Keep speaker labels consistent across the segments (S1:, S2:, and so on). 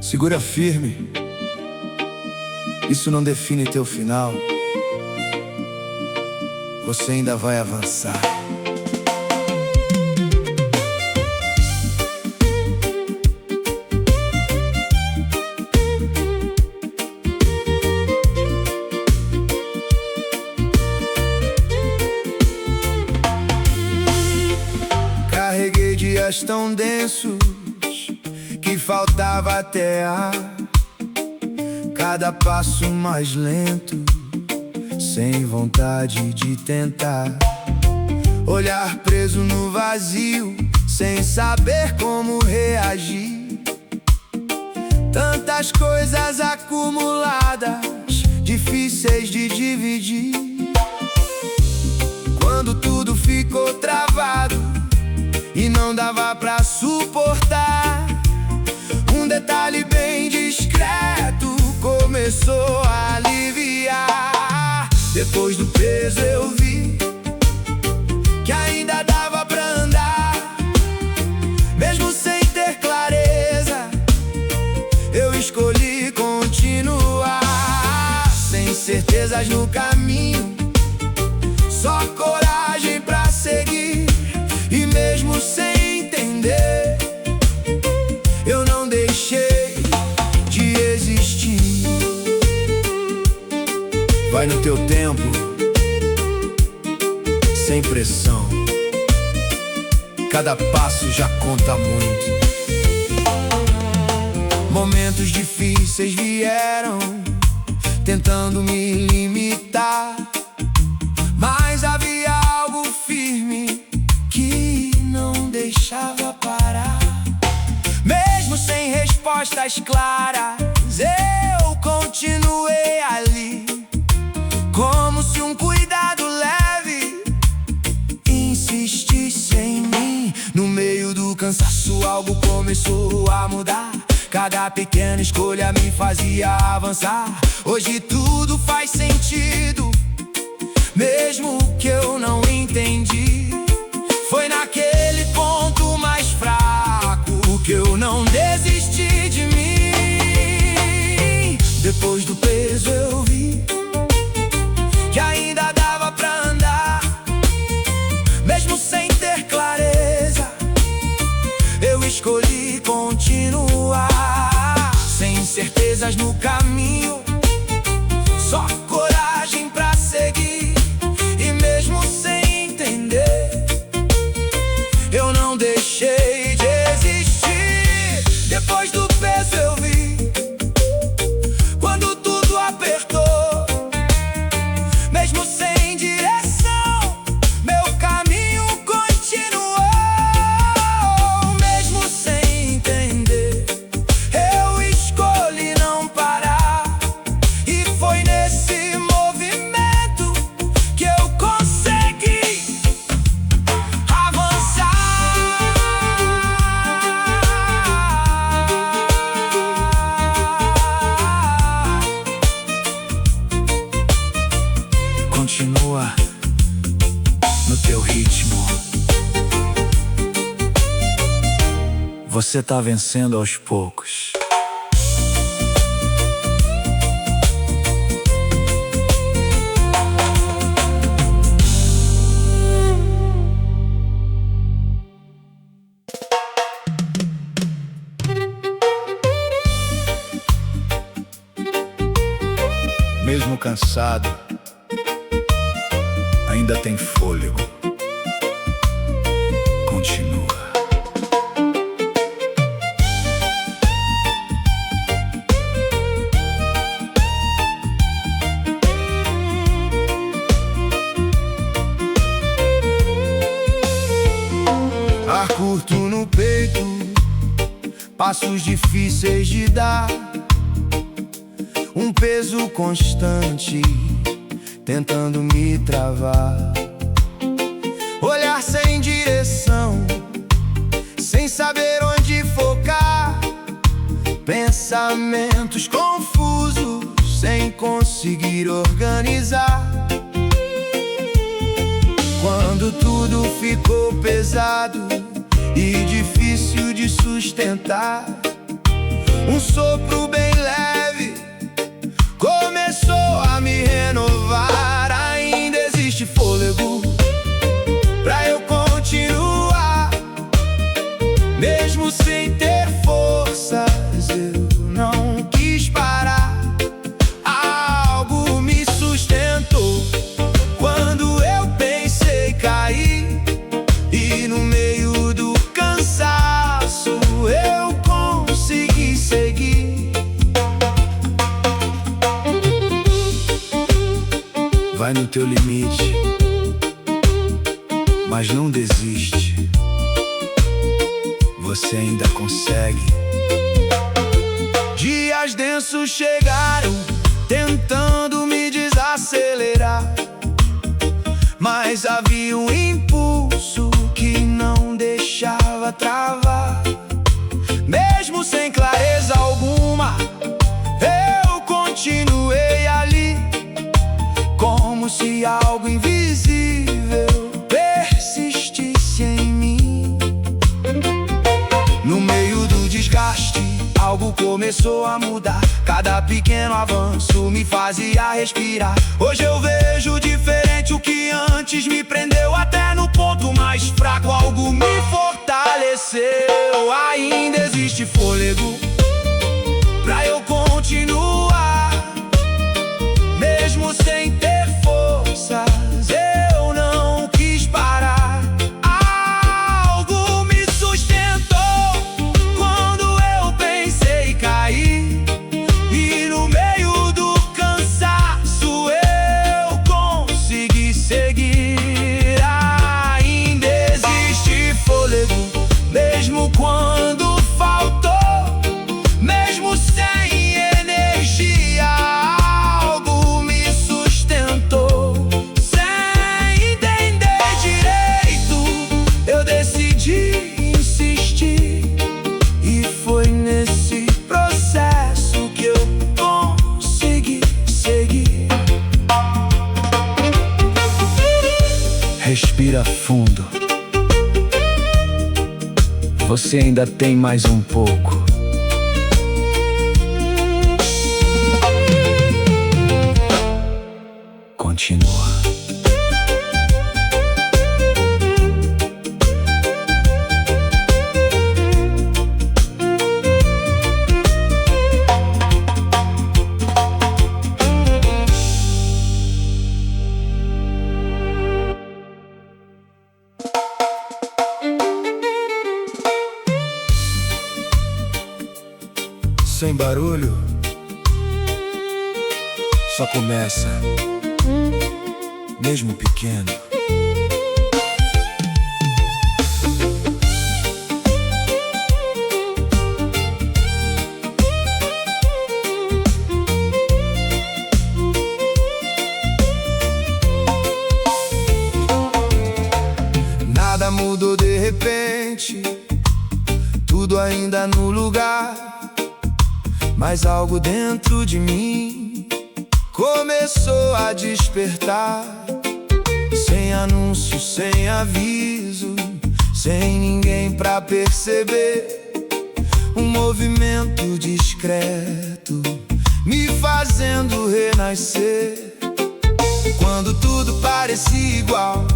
S1: Segura firme, isso não define teu final. Você ainda vai avançar. Carreguei dias tão densos que faltava até ar. Cada passo mais lento, sem vontade de tentar. Olhar preso no vazio, sem saber como reagir. Tantas coisas acumuladas, difíceis de dividir. Quando tudo ficou travado e não dava pra suportar, um detalhe bem discreto começou a aliviar. Depois do peso eu vi que ainda dava pra andar. Mesmo sem ter clareza, eu escolhi continuar. Sem certezas no caminho, só coragem pra seguir. E mesmo sem entender, eu não deixei de existir. Vai no teu tempo, sem pressão. Cada passo já conta muito. Momentos difíceis vieram, tentando me limitar, mas havia algo firme que não deixava parar. Mesmo sem respostas claras, eu continuei ali, como se um cuidado leve insistisse em mim. No meio do cansaço algo começou a mudar. Cada pequena escolha me fazia avançar. Hoje tudo faz sentido, mesmo que eu não entendi. Foi naquele ponto mais fraco que eu não desisti de mim. Depois do peso eu vi que ainda dava pra andar. Mesmo sem ter clareza, eu escolhi continuar. Sem certezas no caminho, só coragem pra seguir. E mesmo sem entender, eu não deixei de existir. Depois do peso eu vi, quando tudo apertou. Mesmo sem direção, meu caminho continuou. Mesmo sem entender, eu escolhi não parar. E foi nesse movimento que eu consegui avançar. Continua no teu ritmo. Você tá vencendo aos poucos. Mesmo cansado, ainda tem fôlego. Continua. Ar curto no peito, passos difíceis de dar. Um peso constante, tentando me travar. Olhar sem direção, sem saber onde focar. Pensamentos confusos, sem conseguir organizar. Quando tudo ficou pesado e difícil de sustentar. Um sopro bem leve começou a me renovar. Ainda existe fôlego pra eu continuar, mesmo sem ter forças. Eu não quis parar. Algo me sustentou quando eu pensei cair, e no meio do cansaço eu consegui seguir. Vai no teu limite, mas não desiste. Você ainda consegue. Dias densos chegaram, tentando me desacelerar, mas havia um impulso que não deixava travar. Mesmo sem clareza alguma, eu continuei ali, como se algo invisível persistisse em mim. No meio do desgaste, algo começou a mudar. Cada pequeno avanço me fazia respirar. Hoje eu vejo diferente. O que antes me prendeu até no ponto mais fraco, algo me fortaleceu. Ainda existe fôlego pra eu continuar, mesmo sem ter forças. Eu não quis parar. Algo me sustentou quando eu pensei cair, e no meio do cansaço eu consegui seguir. Ainda existe fôlego, mesmo quando faltou, mesmo sem energia. Algo me sustentou. Sem entender direito, eu decidi insistir, e foi nesse processo que eu consegui seguir. Respira fundo. Você ainda tem mais um pouco. Continua. Sem barulho, só começa, mesmo pequeno. Nada mudou de repente, tudo ainda no lugar, mas algo dentro de mim começou a despertar. Sem anúncio, sem aviso, sem ninguém pra perceber, um movimento discreto me fazendo renascer. Quando tudo parecia igual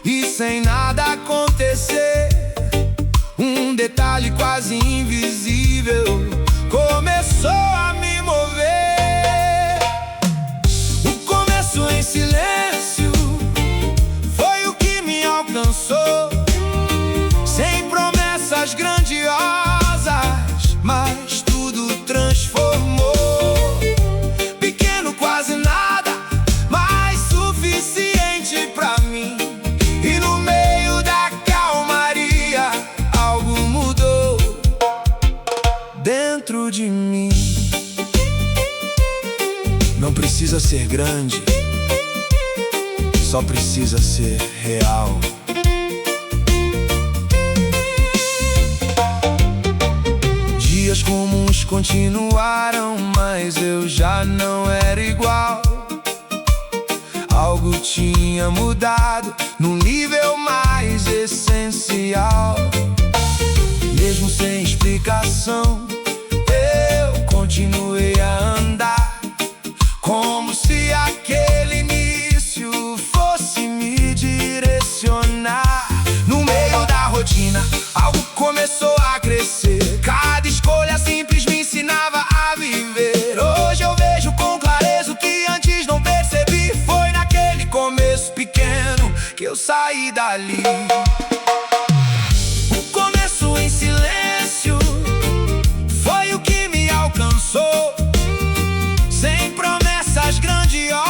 S1: e sem nada acontecer, um detalhe quase invisível começou a me mover. O começo em silêncio foi o que me alcançou, sem promessas grandiosas, mas tudo transformou. Pequeno, quase nada, mas suficiente pra mim. E no meio da calmaria, algo mudou dentro de mim. Não precisa ser grande, só precisa ser real. Dias comuns continuaram, mas eu já não era igual. Algo tinha mudado num nível mais essencial. Mesmo sem explicação, eu continuei a andar, como se aquele início fosse me direcionar. No meio da rotina, algo começou a crescer. Cada escolha simples me ensinava a viver. Hoje eu vejo com clareza o que antes não percebi. Foi naquele começo pequeno que eu saí dali. O começo em silêncio foi o que me alcançou. Sem promessas grandiosas,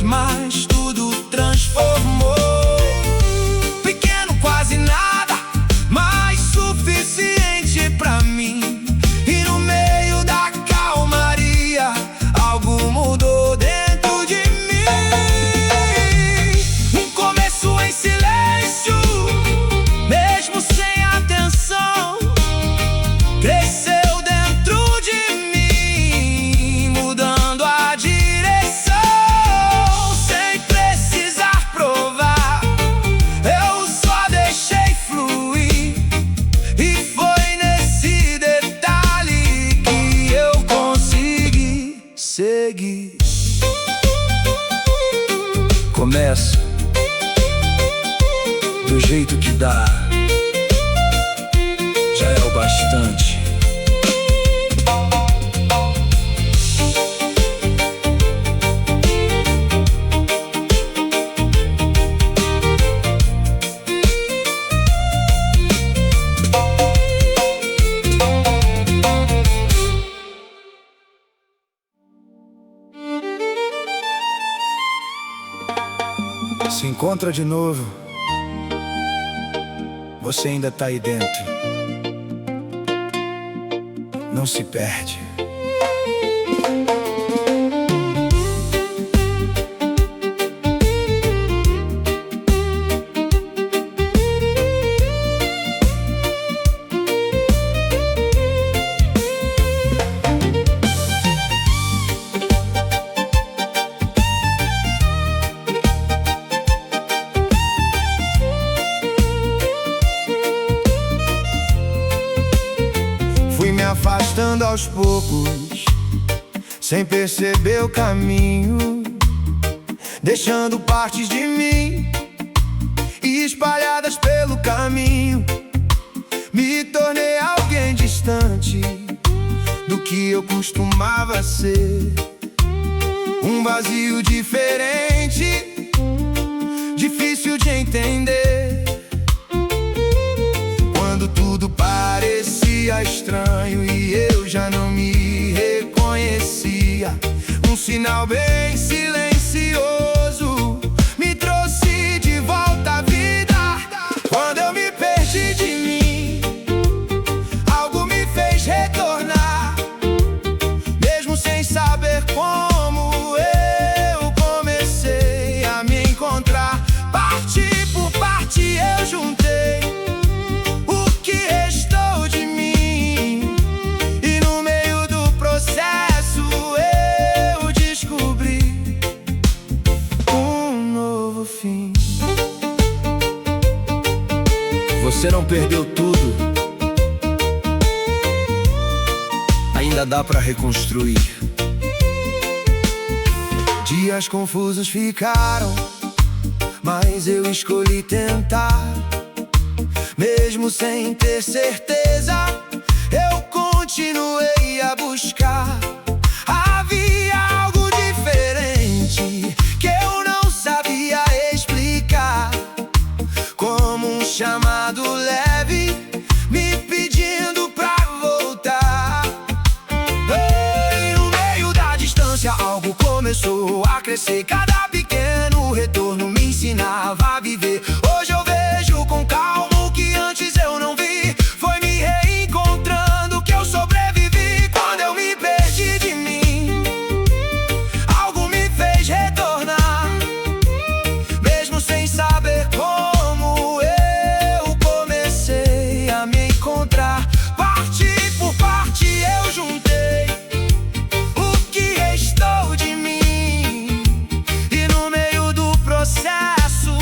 S1: mas tudo transformou. Pequeno, quase nada, mas suficiente pra mim. E no meio da calmaria, algo mudou dentro de mim. Um começo em silêncio, mesmo sem atenção, cresceu dentro de mim, mudando a direção. Sem precisar provar, eu só deixei fluir. E foi nesse detalhe que eu consegui seguir. Começo do jeito que dá, já é o bastante. Se encontra de novo, você ainda tá aí dentro. Não se perde. Fui me afastando aos poucos, sem perceber o caminho, deixando partes de mim espalhadas pelo caminho. Me tornei alguém distante do que eu costumava ser. Um vazio diferente, difícil de entender. Quando tudo parecia estranho e eu já não me reconhecia, um sinal bem silencioso me trouxe de volta à vida. Quando eu me perdi de mim, algo me fez retornar. Mesmo sem saber como, eu comecei a me encontrar. Parte por parte eu juntei o que restou de mim, e no meio do processo eu descobri um novo fim. Você não perdeu tudo, ainda dá pra reconstruir. Dias confusos ficaram, mas eu escolhi tentar. Mesmo sem ter certeza, eu continuei a buscar. Havia algo diferente que eu não sabia explicar, como um chamado leve me pedindo pra voltar. E no meio da distância algo começou a crescer. Cada pequeno retorno me ensinava a viver. Hoje eu vejo com calma o que antes eu não vi. Foi me reencontrando que eu sobrevivi. Quando eu me perdi de mim, algo me fez retornar. Mesmo sem saber como, eu comecei a me encontrar. Parte por parte eu juntei o que restou de mim, e no meio do processo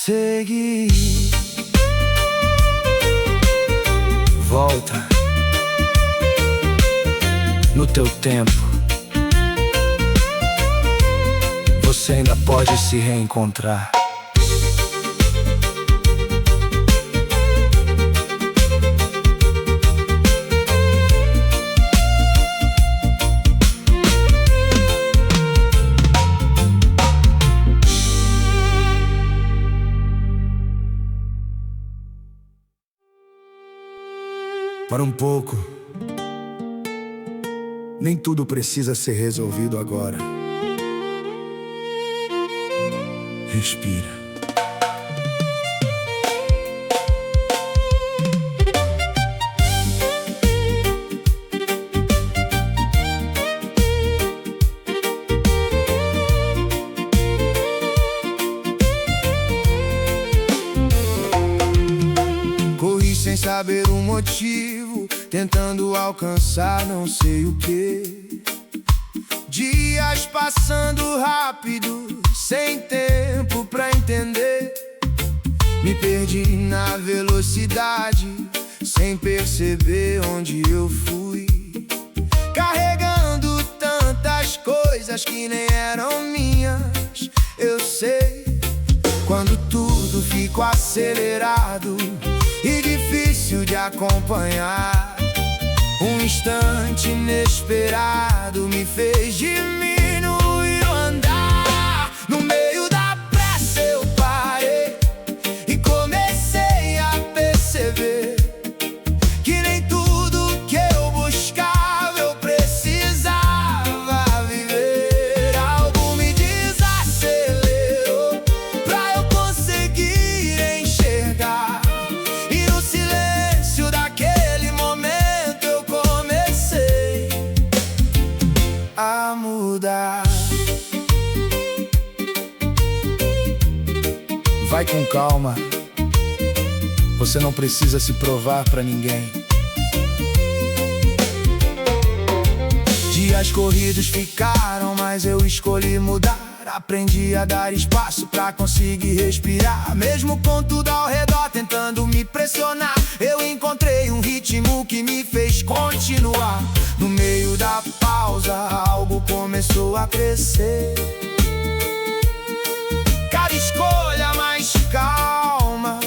S1: seguir. Volta no teu tempo. Você ainda pode se reencontrar. Para um pouco, nem tudo precisa ser resolvido agora. Respira. Corri sem saber o motivo, tentando alcançar não sei o que. Dias passando rápido, sem tempo pra entender. Me perdi na velocidade, sem perceber onde eu fui. Carregando tantas coisas que nem eram minhas. Eu sei, quando tudo ficou acelerado e difícil de acompanhar, um instante inesperado me fez diminuir o andar. No meio da pressa eu parei e comecei a perceber que nem tudo que eu buscava eu precisava viver. Algo me desacelerou pra eu conseguir enxergar, e no silêncio daquele momento eu comecei a mudar. Vai com calma, você não precisa se provar pra ninguém. Dias corridos ficaram, mas eu escolhi mudar. Aprendi a dar espaço pra conseguir respirar. Mesmo com tudo ao redor tentando me pressionar, eu encontrei um ritmo que me fez continuar. No meio da pausa, algo começou a crescer. Cada escolha mais calma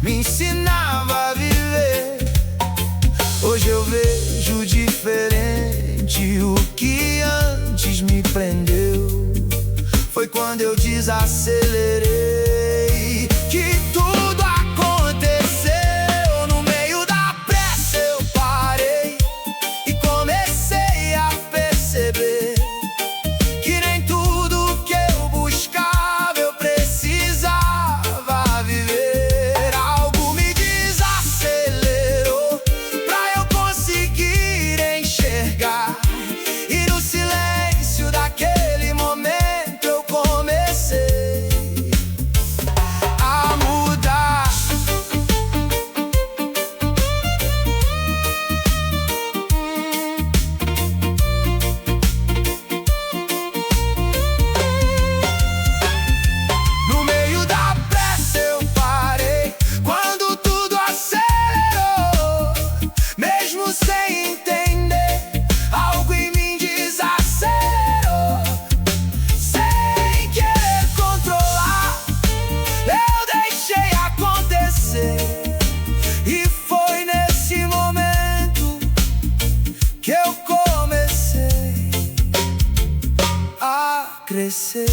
S1: me ensinava a viver. Hoje eu vejo diferente. O que antes me prendeu foi quando eu desacelerei que tudo aconteceu. No meio da pressa eu parei e comecei a perceber que nem tudo que eu buscava eu precisava viver. Algo me desacelerou pra eu conseguir enxergar, e no silêncio daquele momento eu comecei a mudar. No meio da pressa eu parei quando tudo acelerou. Mesmo sem entender, algo em mim desacelerou. Sem querer controlar, eu deixei acontecer. E foi nesse momento que eu comecei a crescer.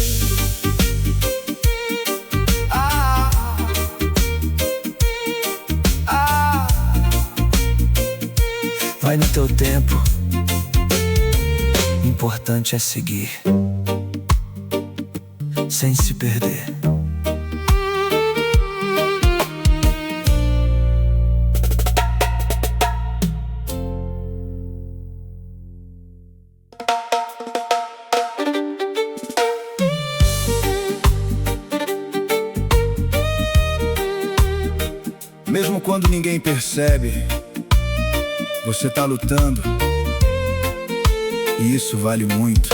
S1: Ah, ah. Vai no teu tempo, o importante é seguir, sem se perder. Mesmo quando ninguém percebe, você tá lutando, e isso vale muito.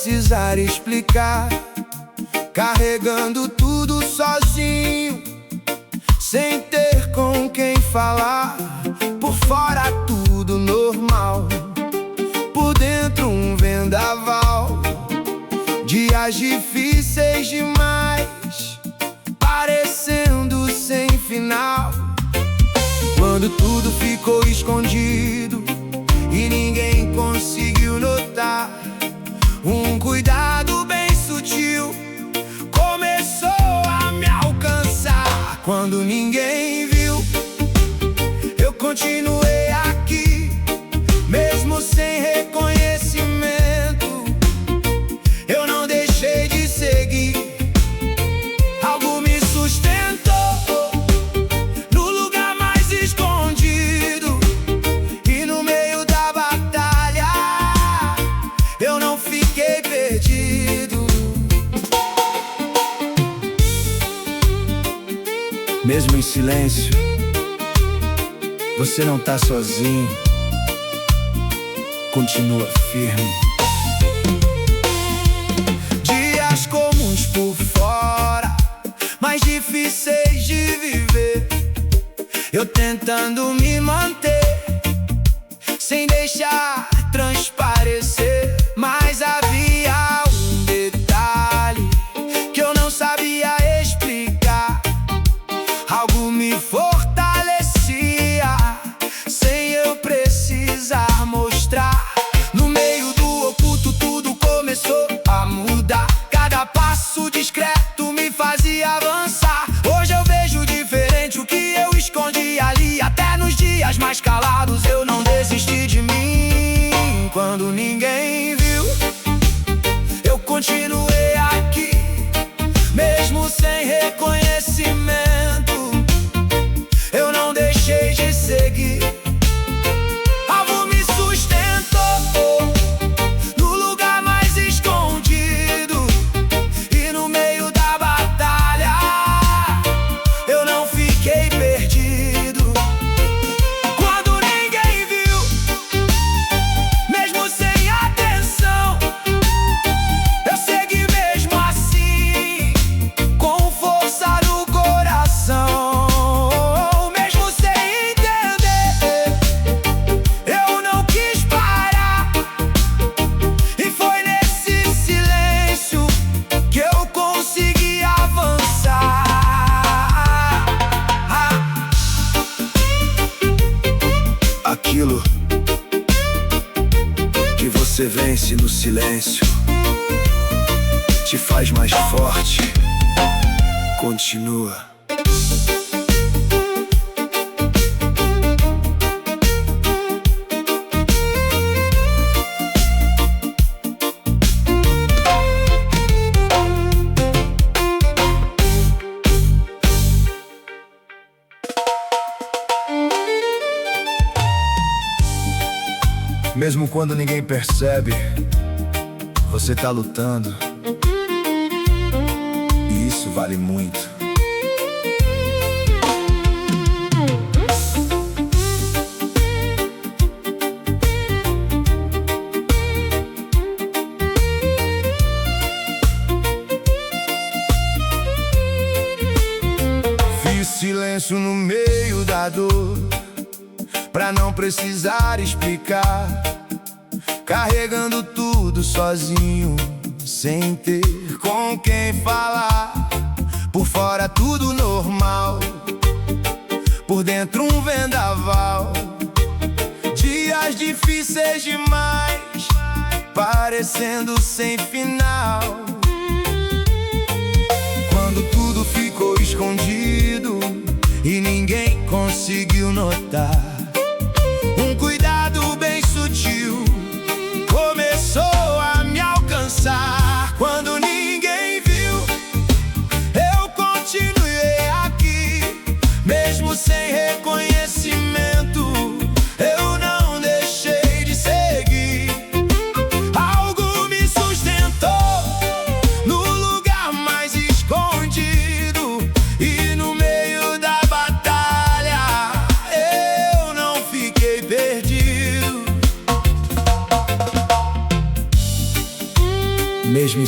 S1: precisar explicar, carregando tudo sozinho, sem ter com quem falar. Por fora tudo normal, por dentro um vendaval. Dias difíceis demais, parecendo sem final. Quando tudo ficou escondido e ninguém conseguiu notar, um cuidado bem sutil começou a me alcançar. Quando ninguém viu, eu continuei aqui, mesmo sem reconhecimento. Eu não deixei de seguir. Algo me sustentou no lugar mais escondido, e no meio da batalha eu não fiquei perdido. Mesmo em silêncio, você não tá sozinho. Continua firme. Dias comuns por fora, mais difíceis de viver, eu tentando me manter, sem deixar transparecer. Mas havia um detalhe que eu não sabia explicar. Algo me fortalecia, sem eu precisar mostrar. No meio do oculto tudo começou a mudar. Cada passo discreto me fazia avançar. Hoje eu vejo diferente o que eu escondi ali. Até nos dias mais calados eu não desisti de mim. Quando ninguém viu, eu continuei aqui, mesmo sem reconhecimento. Eu não deixei de seguir. Algo me sustentou no lugar mais escondido, e no meio da batalha eu não fiquei perdido. Quando ninguém viu, mesmo sem atenção, eu segui mesmo assim, com força no coração. Mesmo sem entender, eu não quis parar, e foi nesse silêncio que eu consegui avançar. Aquilo que você vence no silêncio te faz mais forte. Continua. Mesmo quando ninguém percebe, você tá lutando, e isso vale muito. Fiz silêncio no meio da dor, pra não precisar explicar, carregando tudo sozinho, sem ter com quem falar. Por fora tudo normal, por dentro um vendaval. Dias difíceis demais, parecendo sem final. Quando tudo ficou escondido e ninguém conseguiu notar, um cuidado bem sutil começou a me alcançar. Quando ninguém viu, eu continuei aqui, mesmo sem reconhecimento. Eu não deixei de seguir. Algo me sustentou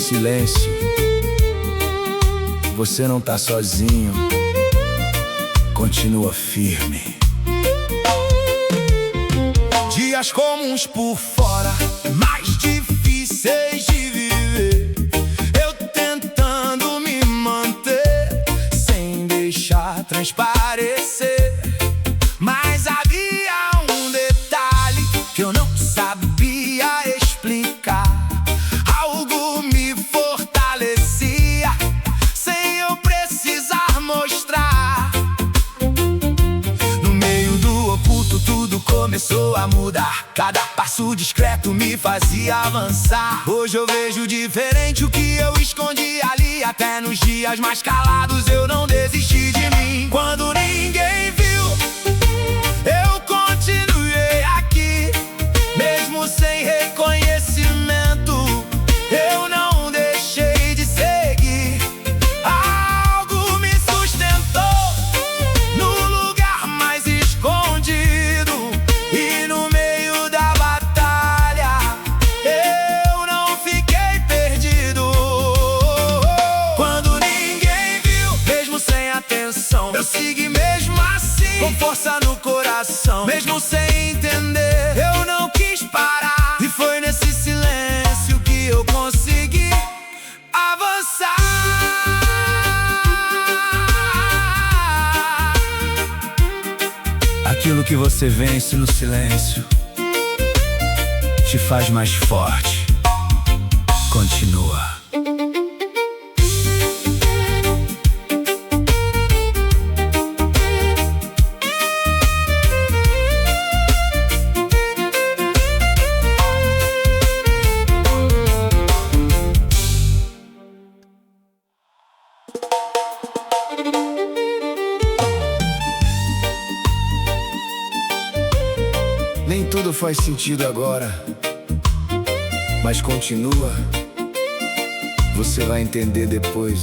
S1: silêncio, você não tá sozinho. Continua firme. Dias comuns por fora, mais difíceis de viver. Eu tentando me manter, sem deixar transparecer. Mas havia um detalhe que eu não sabia explicar. Algo me fortalecia, sem eu precisar mostrar. No meio do oculto tudo começou a mudar. Cada passo discreto me fazia avançar. Hoje eu vejo diferente o que eu escondi ali. Até nos dias mais calados eu não desisti de mim. Quando ninguém viu, eu continuei aqui. Mesmo sem reconhecimento, eu não deixei de seguir. Algo me sustentou no lugar mais escondido. E no meio da batalha eu não fiquei perdido. Quando ninguém viu, mesmo sem atenção, eu segui mesmo assim, com força no coração. Mesmo sem entender, eu não quis parar. E foi nesse silêncio que eu consegui avançar. Aquilo que você vence no silêncio te faz mais forte. Continua. Nem tudo faz sentido agora, mas continua. Você vai entender depois.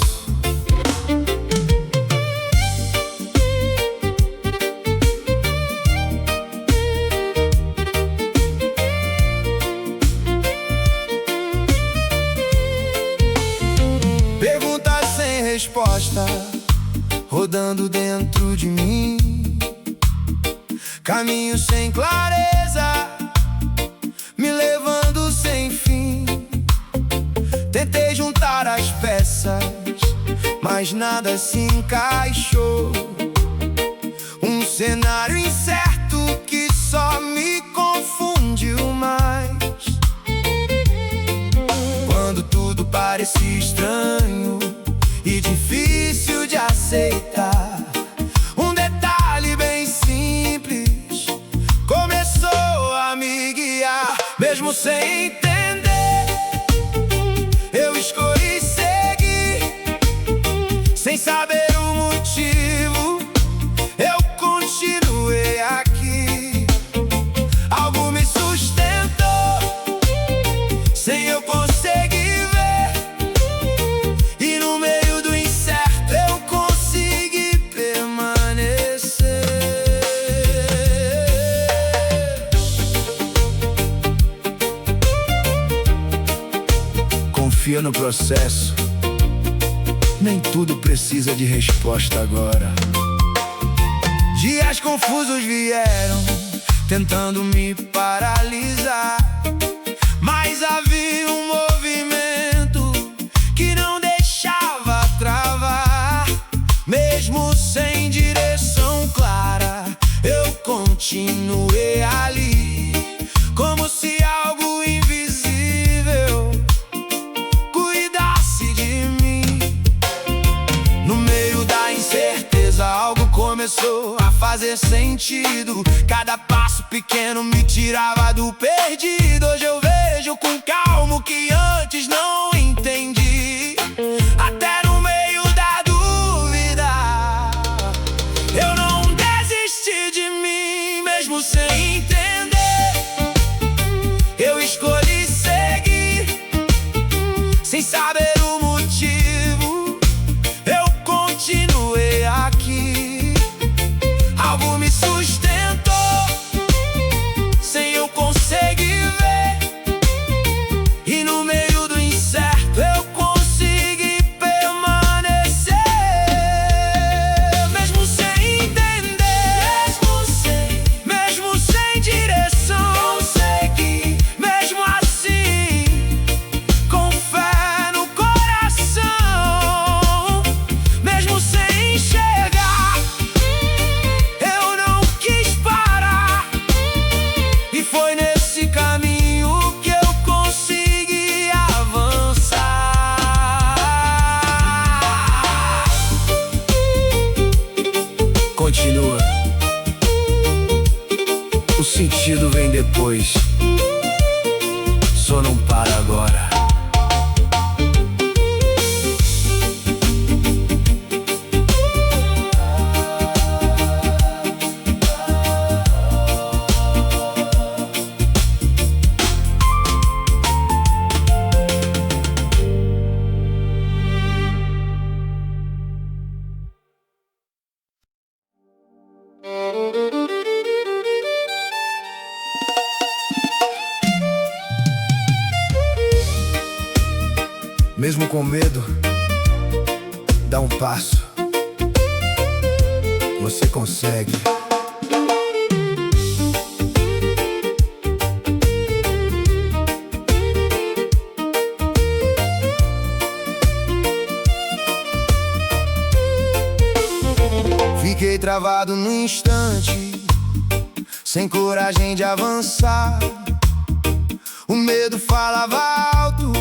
S1: Perguntas sem resposta rodando dentro de mim. Caminho sem clareza, me levando sem fim. Tentei juntar as peças, mas nada se encaixou. Um cenário incerto que só me confundiu mais. Quando tudo parecia estranho e difícil de aceitar, um detalhe bem simples começou a me guiar. Mesmo sem entender, eu escolhi seguir. Sem saber o motivo, eu continuei aqui. Algo me sustentou, sem eu conseguir ver. E no meio do incerto eu consegui permanecer. Confia no processo, nem tudo precisa de resposta agora. Dias confusos vieram, tentando me paralisar. Mas havia um movimento que não deixava travar. Mesmo sem direção clara, eu continuei ali. Como se algo invisível cuidasse de mim. No meio da incerteza, algo começou a fazer sentido. Cada passo pequeno me tirava do perdido. Hoje eu vejo com calma o que antes não entendi. Até no meio da dúvida, eu não desisti de mim. Mesmo sem entender, eu escolhi seguir. Sem saber o motivo, eu continuei aqui. Algo me sustentou, sem eu conseguir ver. E no meio do incerto continua. O sentido vem depois, só não para agora. Mesmo com medo, dá um passo. Você consegue. Fiquei travado no instante, sem coragem de avançar. O medo falava alto,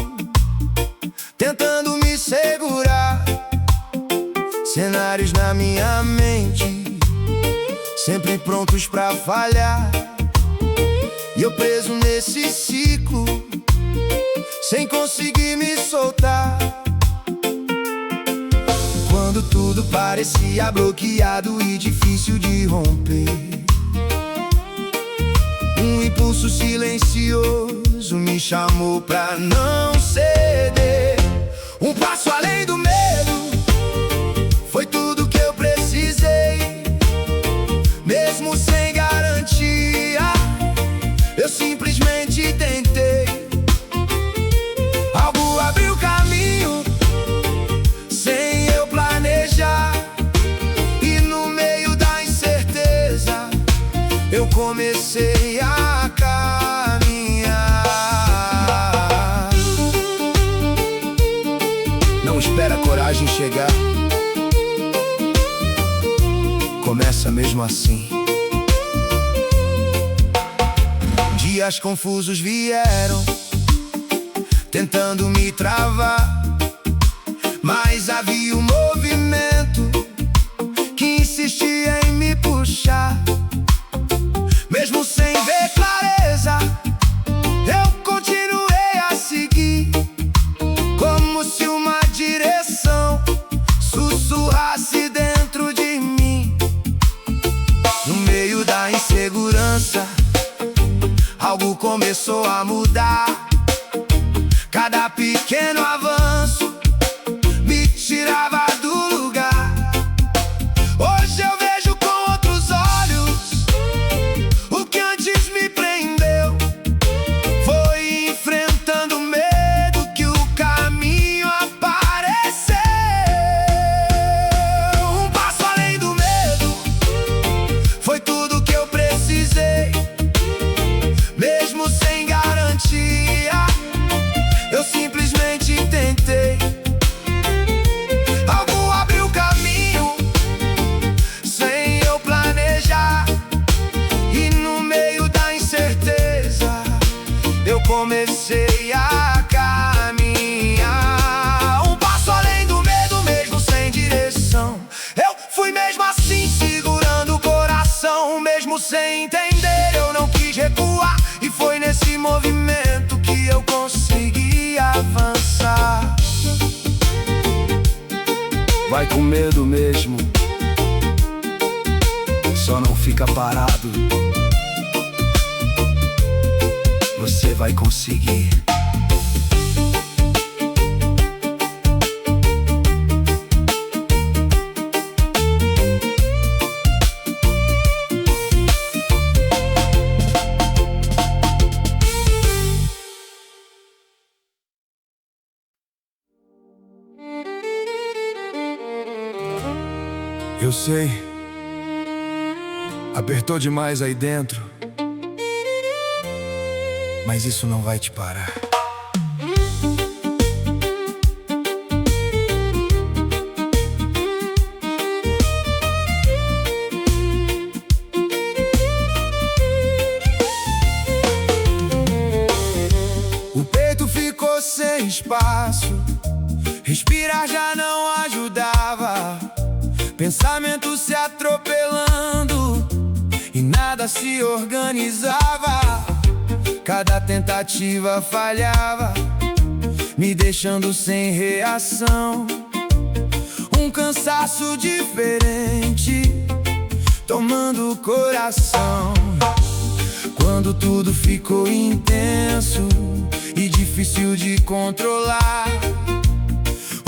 S1: tentando me segurar. Cenários na minha mente, sempre prontos pra falhar. E eu preso nesse ciclo, sem conseguir me soltar. Quando tudo parecia bloqueado e difícil de romper, um impulso silencioso me chamou pra não ceder. Um passo além do medo foi tudo que eu precisei. Mesmo sem garantia, eu simplesmente tentei. Algo abriu caminho sem eu planejar, e no meio da incerteza eu comecei a caminhar. Não espera a coragem chegar, começa mesmo assim. Dias confusos vieram, tentando me travar, mas havia um movimento que insistia em me puxar. Mesmo sem ver clareza, eu continuei a seguir, como se uma direção sussurrasse dentro de mim. No meio da insegurança, algo começou a mudar. Cada pequeno avanço me tirava do lugar. Hoje eu vejo com outros olhos o que antes me prendeu. Foi enfrentando o medo que o caminho apareceu. Um passo além do medo foi tudo que eu precisei. Mesmo sem garantia, eu simplesmente tentei. Algo abriu caminho sem eu planejar, e no meio da incerteza eu comecei a caminhar. Um passo além do medo, mesmo sem direção. Eu fui mesmo assim, segurando o coração. Mesmo sem entender, eu não quis recuar, e foi nesse movimento que eu consegui avançar. Vai com medo mesmo, só não fica parado. Você vai conseguir. Eu sei, apertou demais aí dentro, mas isso não vai te parar. O peito ficou sem espaço, respirar já não ajudava. Pensamento se atropelando nada se organizava. Cada tentativa falhava, me deixando sem reação. Um cansaço diferente tomando o coração. Quando tudo ficou intenso e difícil de controlar,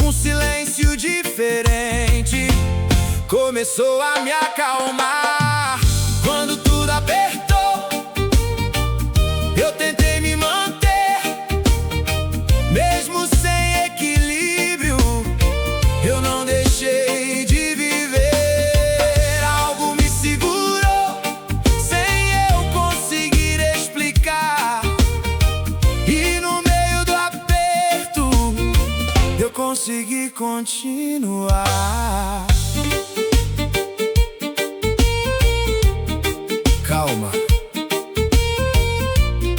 S1: um silêncio diferente começou a me acalmar. Quando tudo apertou, eu tentei me manter, mesmo sem equilíbrio, eu não deixei de viver. Algo me segurou, sem eu conseguir explicar, e no meio do aperto, eu consegui continuar. Calma,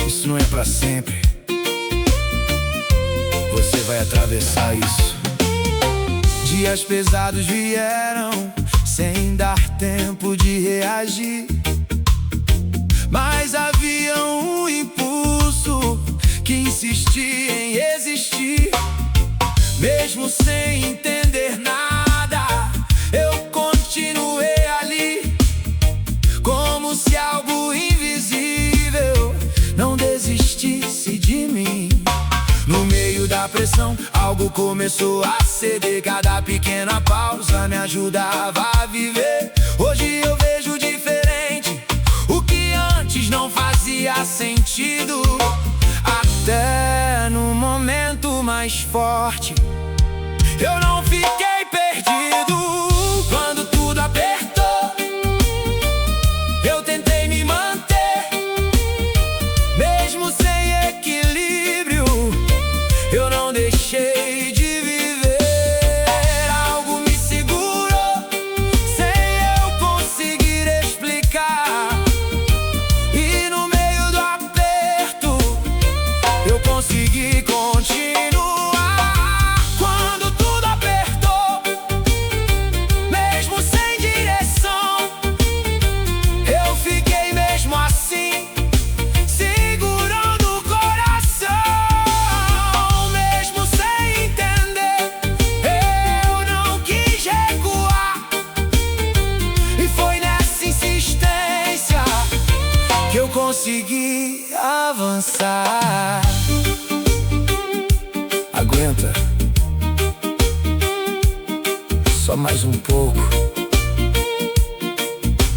S1: isso não é pra sempre. Você vai atravessar isso. Dias pesados vieram, sem dar tempo de reagir, mas havia um impulso que insistia em existir. Mesmo sem entender nada, eu continuei ali, como se algo invisível não desistisse de mim. No meio da pressão, algo começou a ceder. Cada pequena pausa me ajudava a viver. Hoje eu vejo diferente, o que antes não fazia sentido. Até no momento mais forte, eu não fiquei perdido. Quando tudo apertou, eu tentei me manter, mesmo sem equilíbrio, eu não deixei de viver. Algo me segurou, sem eu conseguir explicar, e no meio do aperto, eu consegui continuar. Quando tudo apertou, mesmo sem direção, eu fiquei mesmo assim, segurando o coração. Mesmo sem entender, eu não quis recuar, e foi nessa insistência que eu consegui avançar. Aguenta, só mais um pouco,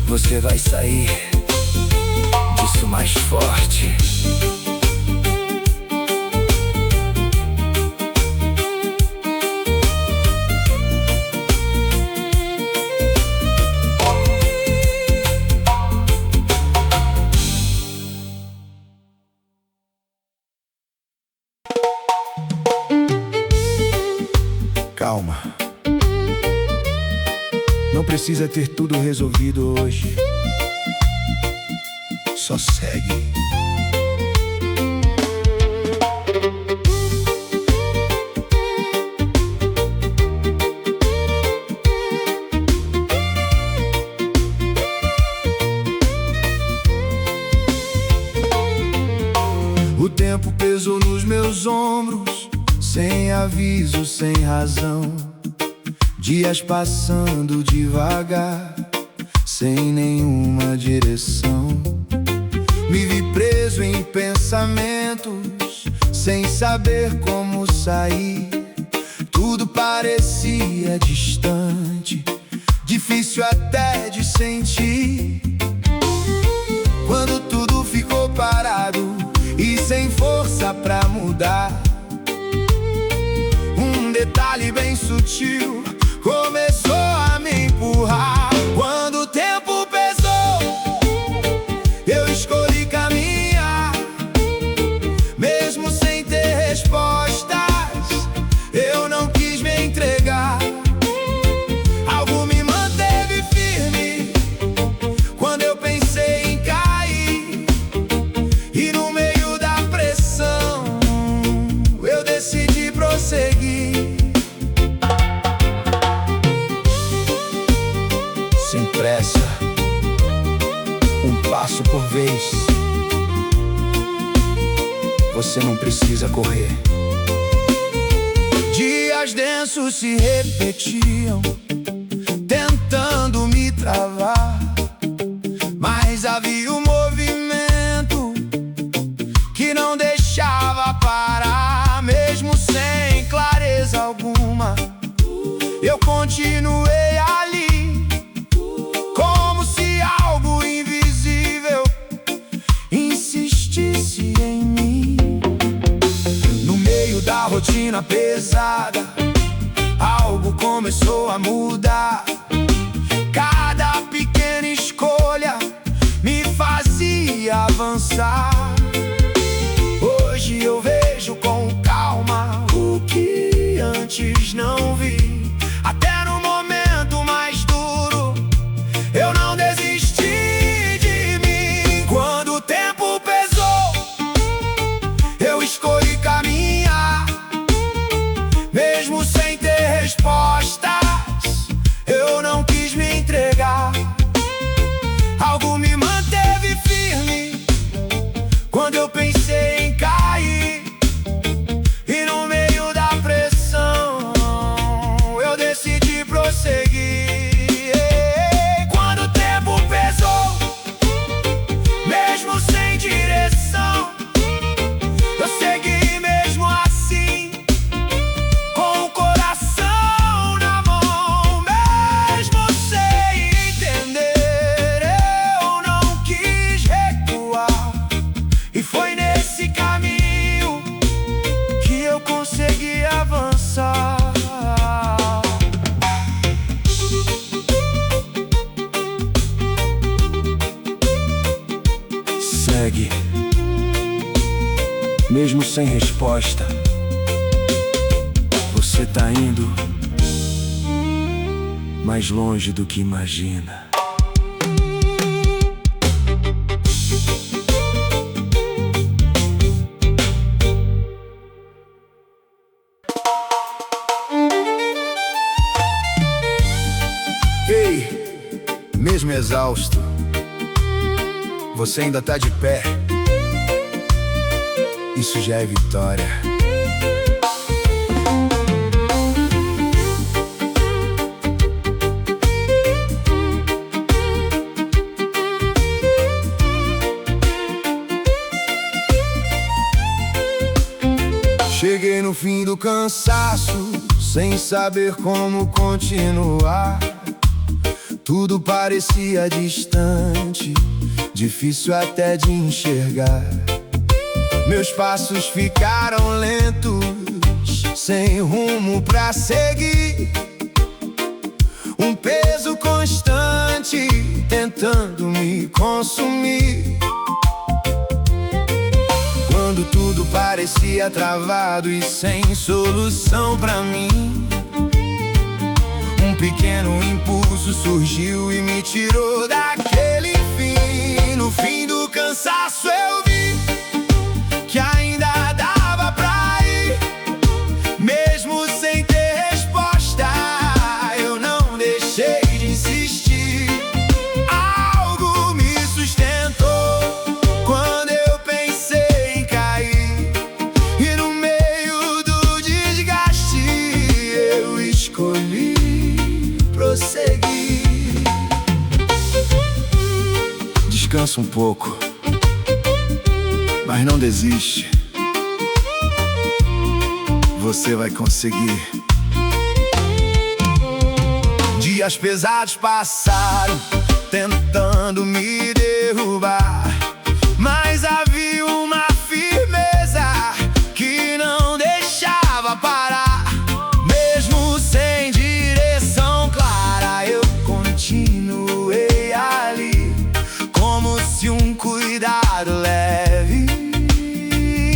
S1: você vai sair disso mais forte. Calma, não precisa ter tudo resolvido hoje. Só segue. O tempo pesou nos meus ombros, sem aviso, sem razão. Dias passando devagar, sem nenhuma direção. Me vi preso em pensamentos, sem saber como sair. Tudo parecia distante, difícil até de sentir. Quando tudo ficou parado e sem força pra mudar, um detalhe bem sutil começou a me empurrar. Quando o tempo pesou, eu escolhi caminhar, mesmo sem ter respostas, eu não quis me entregar. Algo me manteve firme quando eu pensei em cair, e no meio da pressão eu decidi prosseguir. vez, você não precisa correr. Dias densos se repetiam, tentando me travar, mas havia um movimento que não deixava parar. Mesmo sem clareza alguma, eu continuei ali, como se algo invisível insistisse em mim. No meio da rotina pesada, algo começou a mudar. Cada pequena escolha me fazia avançar. Hoje eu vejo com calma o que antes não vi. Até no momento mais duro, eu não desisti de mim. Quando o tempo pesou, eu escolhi caminhar. Mesmo sem ter respostas, eu não quis me entregar. Algo me manteve firme quando eu pensei em cair. E no meio da pressão, eu decidi prosseguir. Quando o tempo pesou, mesmo sem direção, eu segui mesmo assim, com o coração na mão. Mesmo sem entender, eu não quis recuar. E foi nesse caminho que eu consegui avançar. Segue, mesmo sem resposta. Você tá indo mais longe do que imagina. Ei, mesmo exausto, você ainda tá de pé. Isso já é vitória. Cheguei no fim do cansaço, sem saber como continuar. Tudo parecia distante, difícil até de enxergar. Meus passos ficaram lentos, sem rumo pra seguir. Um peso constante tentando me consumir. Quando tudo parecia travado e sem solução pra mim, um pequeno impulso surgiu e me tirou daquele fim. No fim do cansaço eu vi que ainda dava pra ir. Mesmo sem ter resposta, eu não deixei de insistir. Algo me sustentou quando eu pensei em cair. E no meio do desgaste, eu escolhi prosseguir. Descansa um pouco, mas não desiste. Você vai conseguir. Dias pesados passaram, tentando me derrubar, mas havia uma firmeza que não deixava parar. Mesmo sem direção clara, eu continuei ali, como se um cuidado leve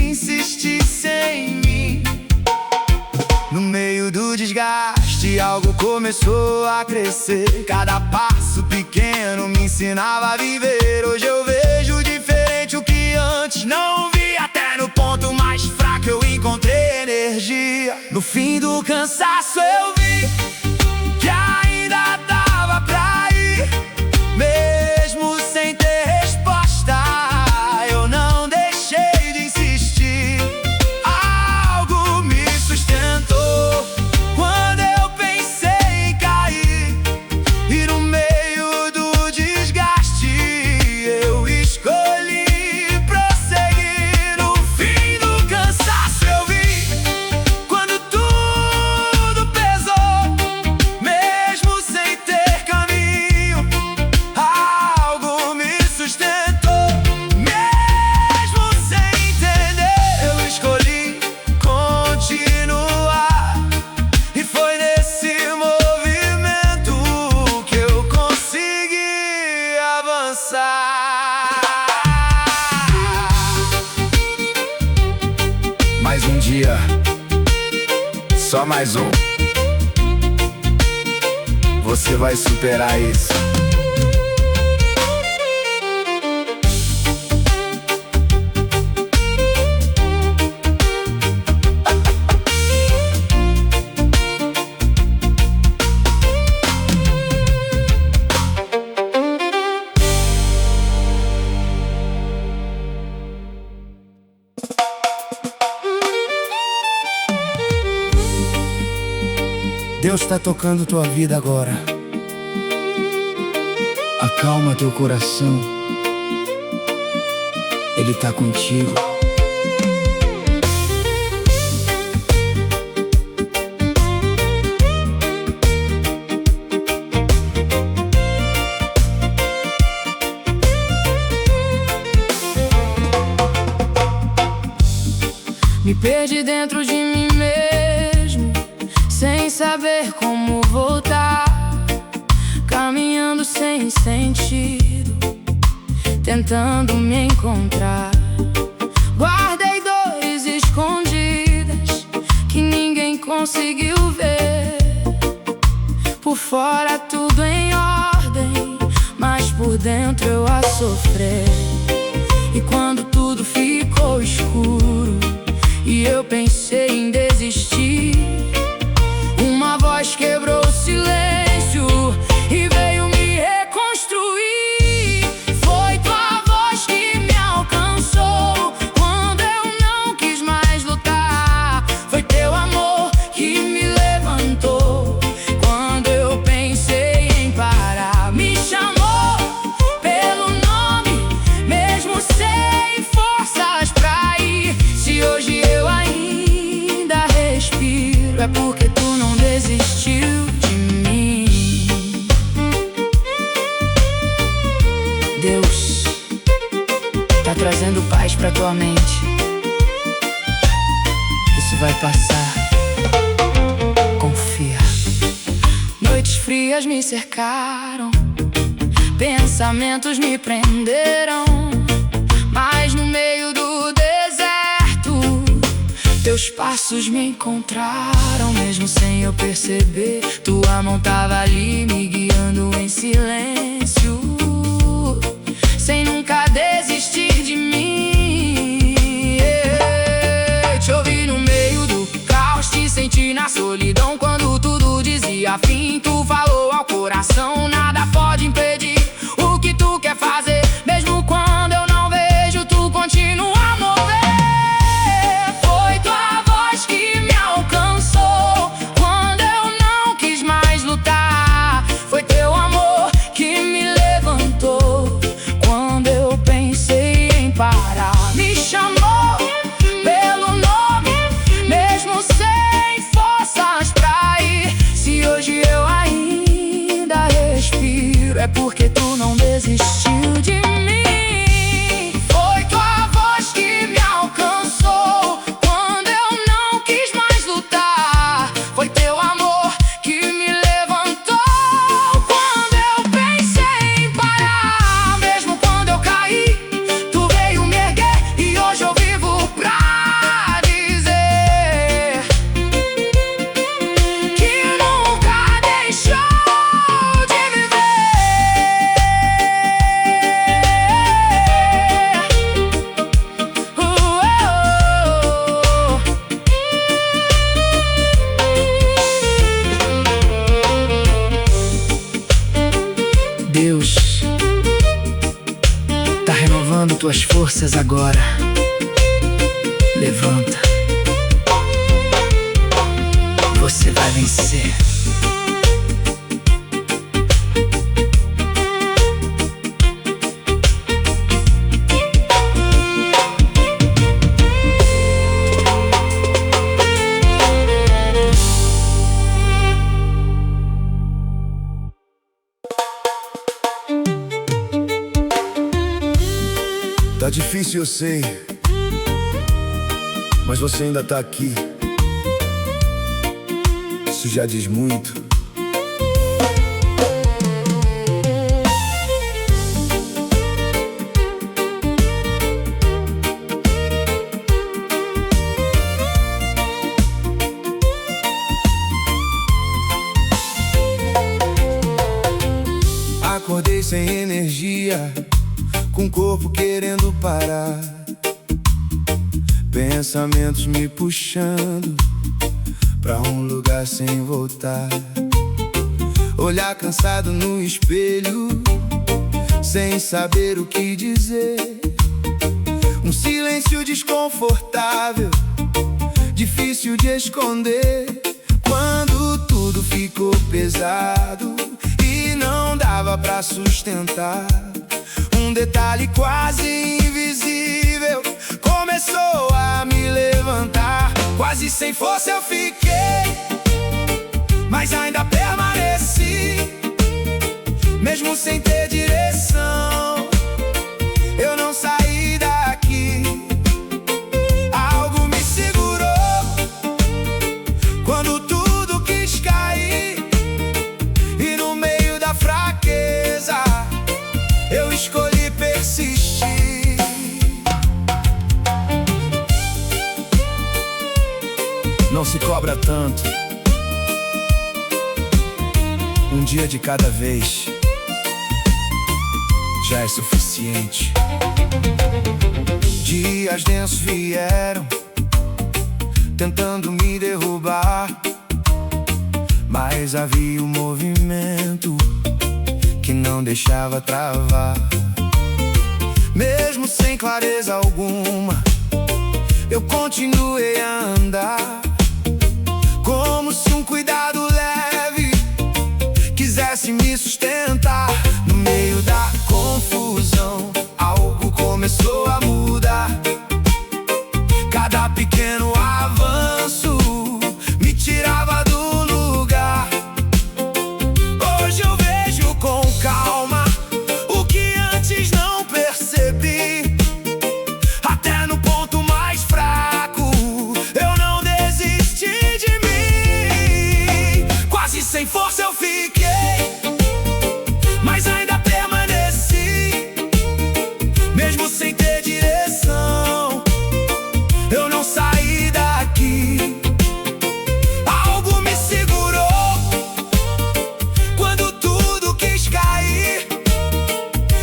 S1: insistisse em mim. No meio do desgaste, algo começou a crescer. Cada passo pequeno me ensinava a viver. Hoje eu vejo diferente o que antes não vi. Até no ponto mais fraco eu encontrei energia. No fim do cansaço eu vi que ainda dava pra ir. Mesmo sem ter resposta, dia, só mais um. Você vai superar isso. Deus está tocando tua vida agora. Acalma teu coração. Ele está contigo. Me perdi dentro de mim mesmo, sem saber como voltar, caminhando sem sentido, tentando me encontrar. Guardei dores escondidas que ninguém conseguiu ver. Por fora tudo em ordem, mas por dentro eu a sofrer. E quando tudo ficou escuro e eu pensei em desistir, uma voz quebrou o silêncio e veio me reconstruir. Foi tua voz que me alcançou quando eu não quis mais lutar. Foi teu amor que me levantou quando eu pensei em parar. Me chamou pelo nome, mesmo sem forças pra ir. Se hoje eu ainda respiro, é porque tu não desistiu de mim. Deus tá trazendo paz pra tua mente. Isso vai passar, confia. Noites frias me cercaram, pensamentos me prenderam, mas no meio do deserto teus passos me encontraram. Mesmo sem eu perceber, tua mão tava ali me guiando em silêncio, sem nunca desistir de mim. Te ouvi no meio do caos, te senti na solidão quando tudo dizia fim. Tu falou ao coração, nada pode impedir o que tu quer fazer. Mesmo quando eu não vejo, tu continua a mover. É porque tu não desistiu de mim. Foi tua voz que me alcançou quando eu não quis mais lutar. Foi teu amor que me levantou quando eu pensei em parar. Mesmo quando eu caí, tu veio me erguer e hoje eu vivo pra dizer que nunca deixou. Deus tá renovando tuas forças agora. Levanta, você vai vencer. Tá difícil, eu sei, mas você ainda tá aqui. Isso já diz muito. Acordei sem energia, com o corpo querendo parar, pensamentos me puxando pra um lugar sem voltar. Olhar cansado no espelho, sem saber o que dizer. Um silêncio desconfortável, difícil de esconder. Quando tudo ficou pesado e não dava pra sustentar, um detalhe quase invisível começou a me levantar. Quase sem força eu fiquei, mas ainda permaneci. Mesmo sem ter direção, eu não saí daqui. Algo me segurou quando tudo quis cair, e no meio da fraqueza eu escolhi persistir. Não se cobra tanto, um dia de cada vez já é suficiente. Dias densos vieram, tentando me derrubar, mas havia um movimento que não deixava travar. Mesmo sem clareza alguma, eu continuei a andar, como se um cuidado leve quisesse me sustentar. No meio da confusão, algo começou a mudar. Cada pequeno avanço me tirava do lugar. Hoje eu vejo com calma o que antes não percebi. Até no ponto mais fraco eu não desisti de mim. Quase sem força eu fiquei, mas ainda permaneci. Mesmo sem ter direção, eu não saí daqui. Algo me segurou quando tudo quis cair,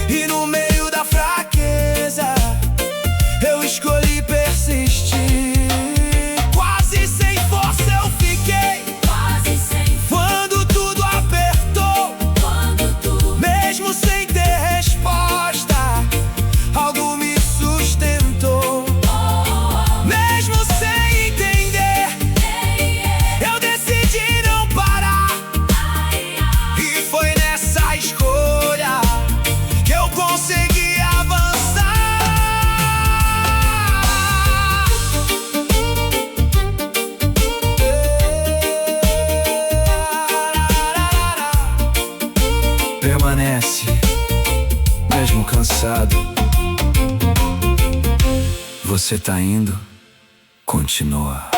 S1: e no meio da fraqueza eu escolhi persistir. Quase sem força eu fiquei, quando tudo apertou. Mesmo sem ter resposta, algo me sustentou. Mesmo sem entender, eu decidi não parar. E foi nessa escolha que eu consegui avançar. Permanece, mesmo cansado. Você tá indo, continua.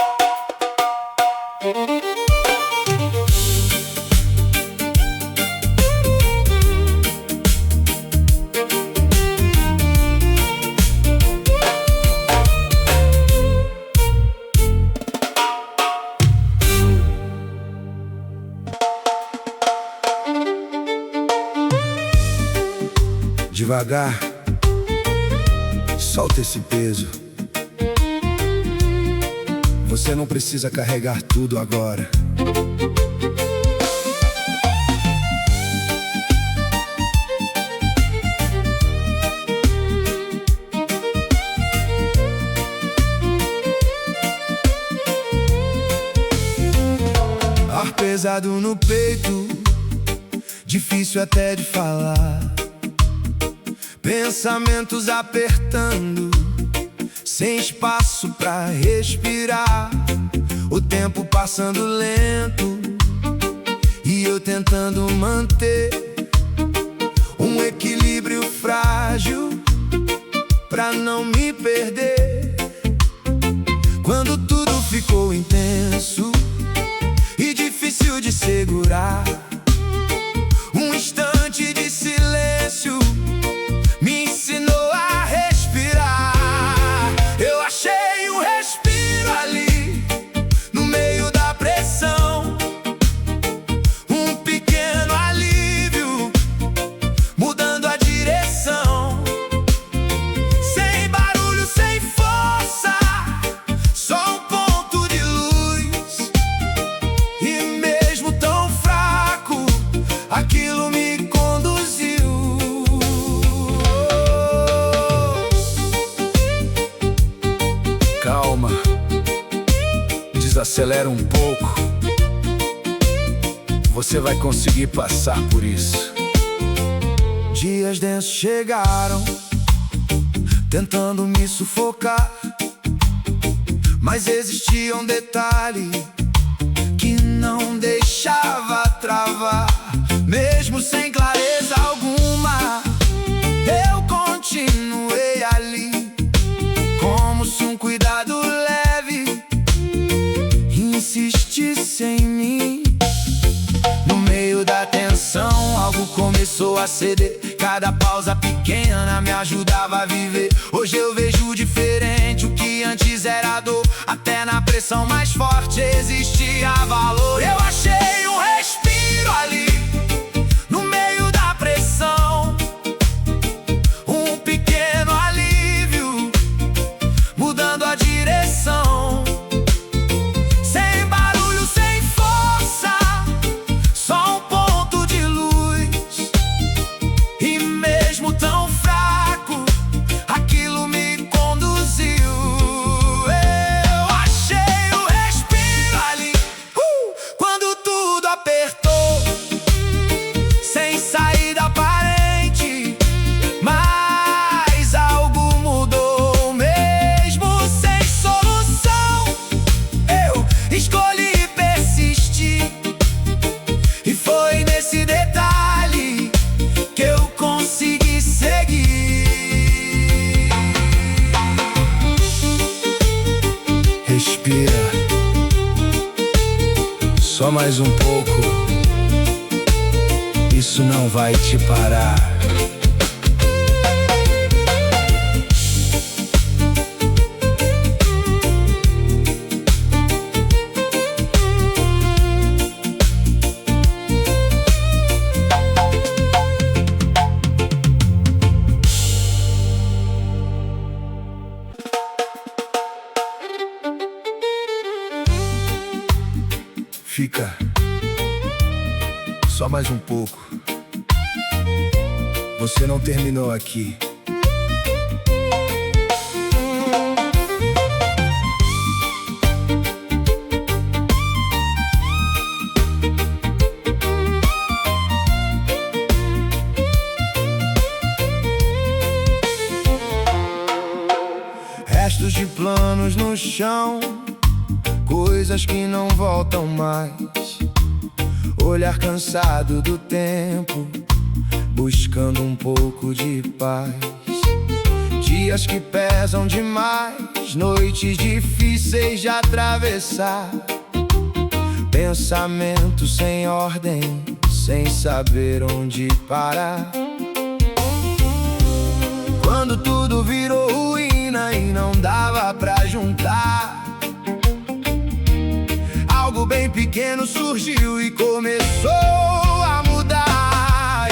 S1: Devagar, solta esse peso. Você não precisa carregar tudo agora. Ar pesado no peito, difícil até de falar. Pensamentos apertando, sem espaço pra respirar. O tempo passando lento e eu tentando manter um equilíbrio frágil pra não me perder. Quando tudo ficou intenso e difícil de segurar, um instante de silêncio me ensinou a respirar. Eu achei um respiro ali, no meio da pressão, um pequeno alívio aquilo me conduziu. Calma, desacelera um pouco. Você vai conseguir passar por isso. Dias densos chegaram, tentando me sufocar, mas existia um detalhe que não deixava travar. Mesmo sem clareza alguma, eu continuei ali, como se um cuidado leve insistisse em mim. No meio da tensão, algo começou a ceder. Cada pausa pequena me ajudava a viver. Hoje eu vejo diferente, o que antes era dor. Até na pressão mais forte existia valor. Eu achei um respiro ali, no meio da pressão, um pequeno alívio, mudando a direção. Sem barulho, sem força, só um ponto de luz. E mesmo tão fraco, aquilo me conduziu. Eu achei o respiro ali, quando tudo apertou, sem saída aparente, mas algo mudou. Mesmo sem solução, eu escolhi persistir. E foi nesse detalhe que eu consegui seguir. Respira, só mais um pouco. Isso não vai te parar. Fica, só mais um pouco. Você não terminou aqui. Restos de planos no chão, coisas que não voltam mais. Olhar cansado do tempo, buscando um pouco de paz. Dias que pesam demais, noites difíceis de atravessar. Pensamentos sem ordem, sem saber onde parar. Quando tudo virou ruína e não dava pra juntar, algo bem pequeno surgiu e começou a mudar.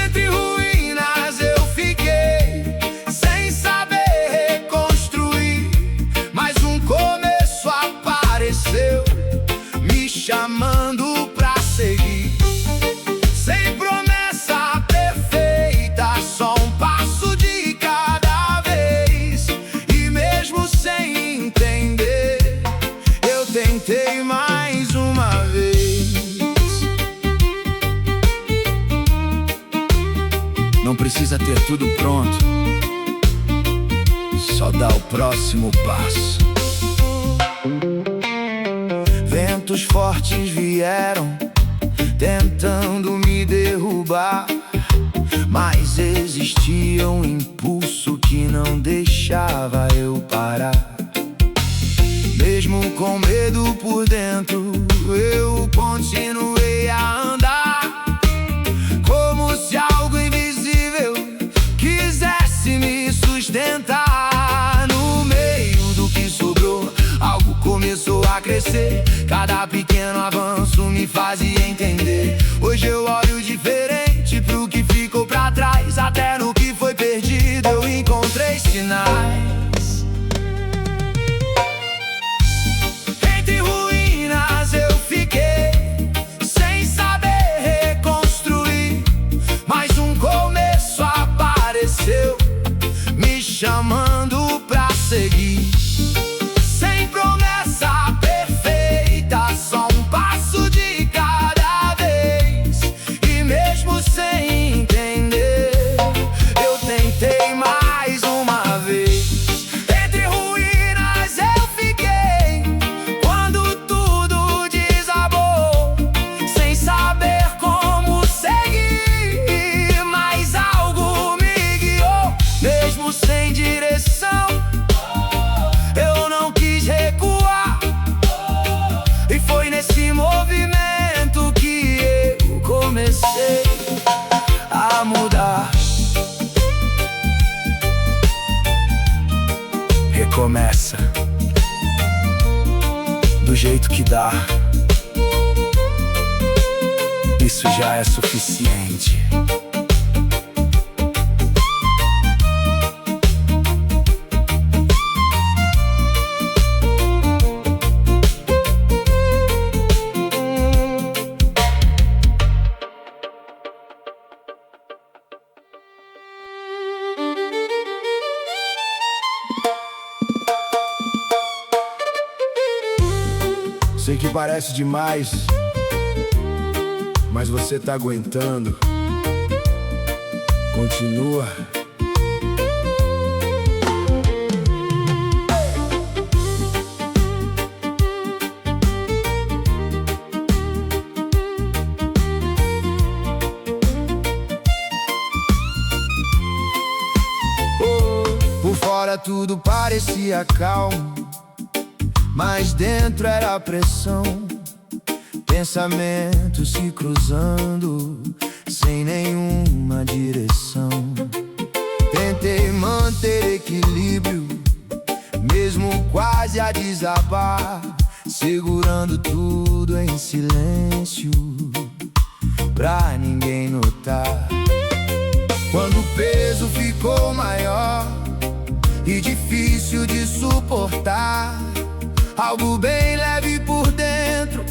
S1: Entre ruínas eu fiquei, sem saber reconstruir, mas um começo apareceu, me chamando pra seguir. Sem promessa perfeita, só um passo de cada vez. E mesmo sem entender, tentei mais uma vez. Não precisa ter tudo pronto, só dá o próximo passo. Ventos fortes vieram, tentando me derrubar, mas existia um impulso que não deixava eu parar. Mesmo com medo por dentro, eu continuei a andar, como se algo invisível quisesse me sustentar. No meio do que sobrou, algo começou a crescer. Cada pequeno avanço me fazia entender. Hoje eu olho diferente pro que ficou pra trás. Até no que foi perdido eu encontrei sinais. Entre ruínas eu fiquei, que dá. Isso já é suficiente. Sei que parece demais, mas você tá aguentando. Continua. Por fora tudo parecia calmo, mas dentro era pressão. Pensamentos se cruzando sem nenhuma direção. Tentei manter equilíbrio, mesmo quase a desabar, segurando tudo em silêncio, pra ninguém notar. Quando o peso ficou maior e difícil de suportar, algo bem leve por dentro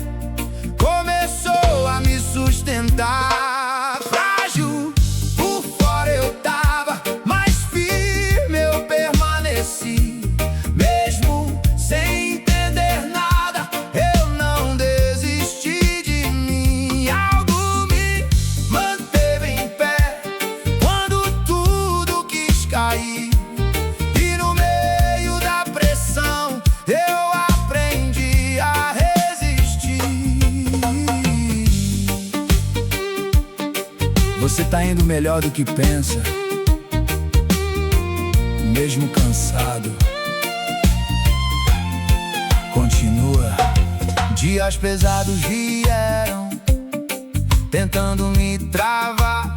S1: começou a me sustentar. Frágil, por fora eu tava, mas firme eu permaneci. Mesmo sem entender nada, eu não desisti de mim. Algo me manteve em pé quando tudo quis cair. E no meio da pressão eu aprendi a resistir. Você tá indo melhor do que pensa, mesmo cansado. Continua. Dias pesados vieram, tentando me travar,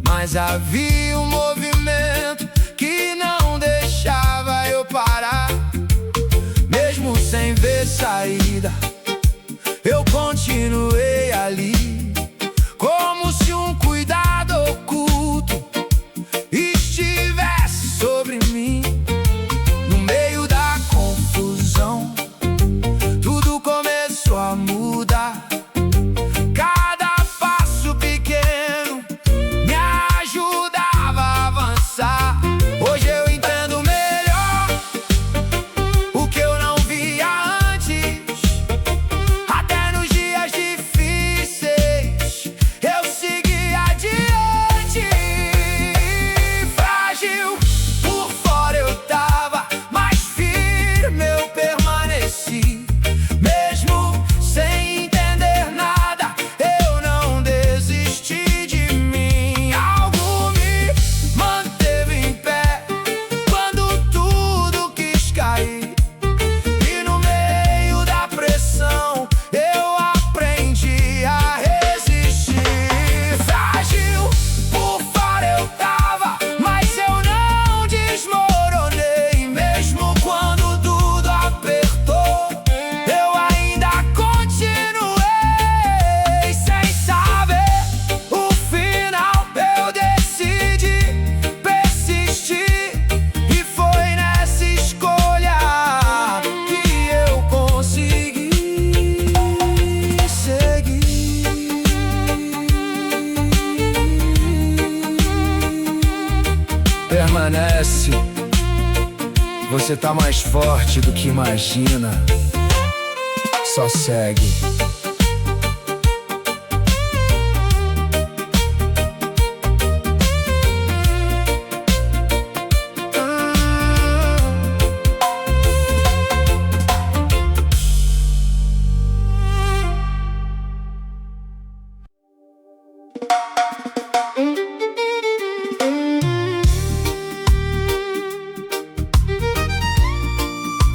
S1: mas havia um movimento que não deixava eu parar. Mesmo sem ver saída, eu continuei ali, como se um cuidado oculto estivesse sobre mim. No meio da confusão, tudo começou a mudar. Cada passo pequeno me ajudava a avançar. Hoje eu entendo melhor o que eu não via antes. Até nos dias difíceis eu segui adiante. Frágil, por fora eu tava, mas firme eu permaneci. Mesmo sem entender nada, eu não desisti de mim. Algo me manteve em pé quando tudo quis cair. E no meio da pressão eu aprendi a resistir. Frágil, por fora eu tava, mas eu não desmoronei. Mesmo quando tudo apertou, eu ainda continuei. Sem saber o final, eu decidi persistir. E foi nessa escolha que eu consegui seguir. Permanece. Você tá mais forte do que imagina. Só segue.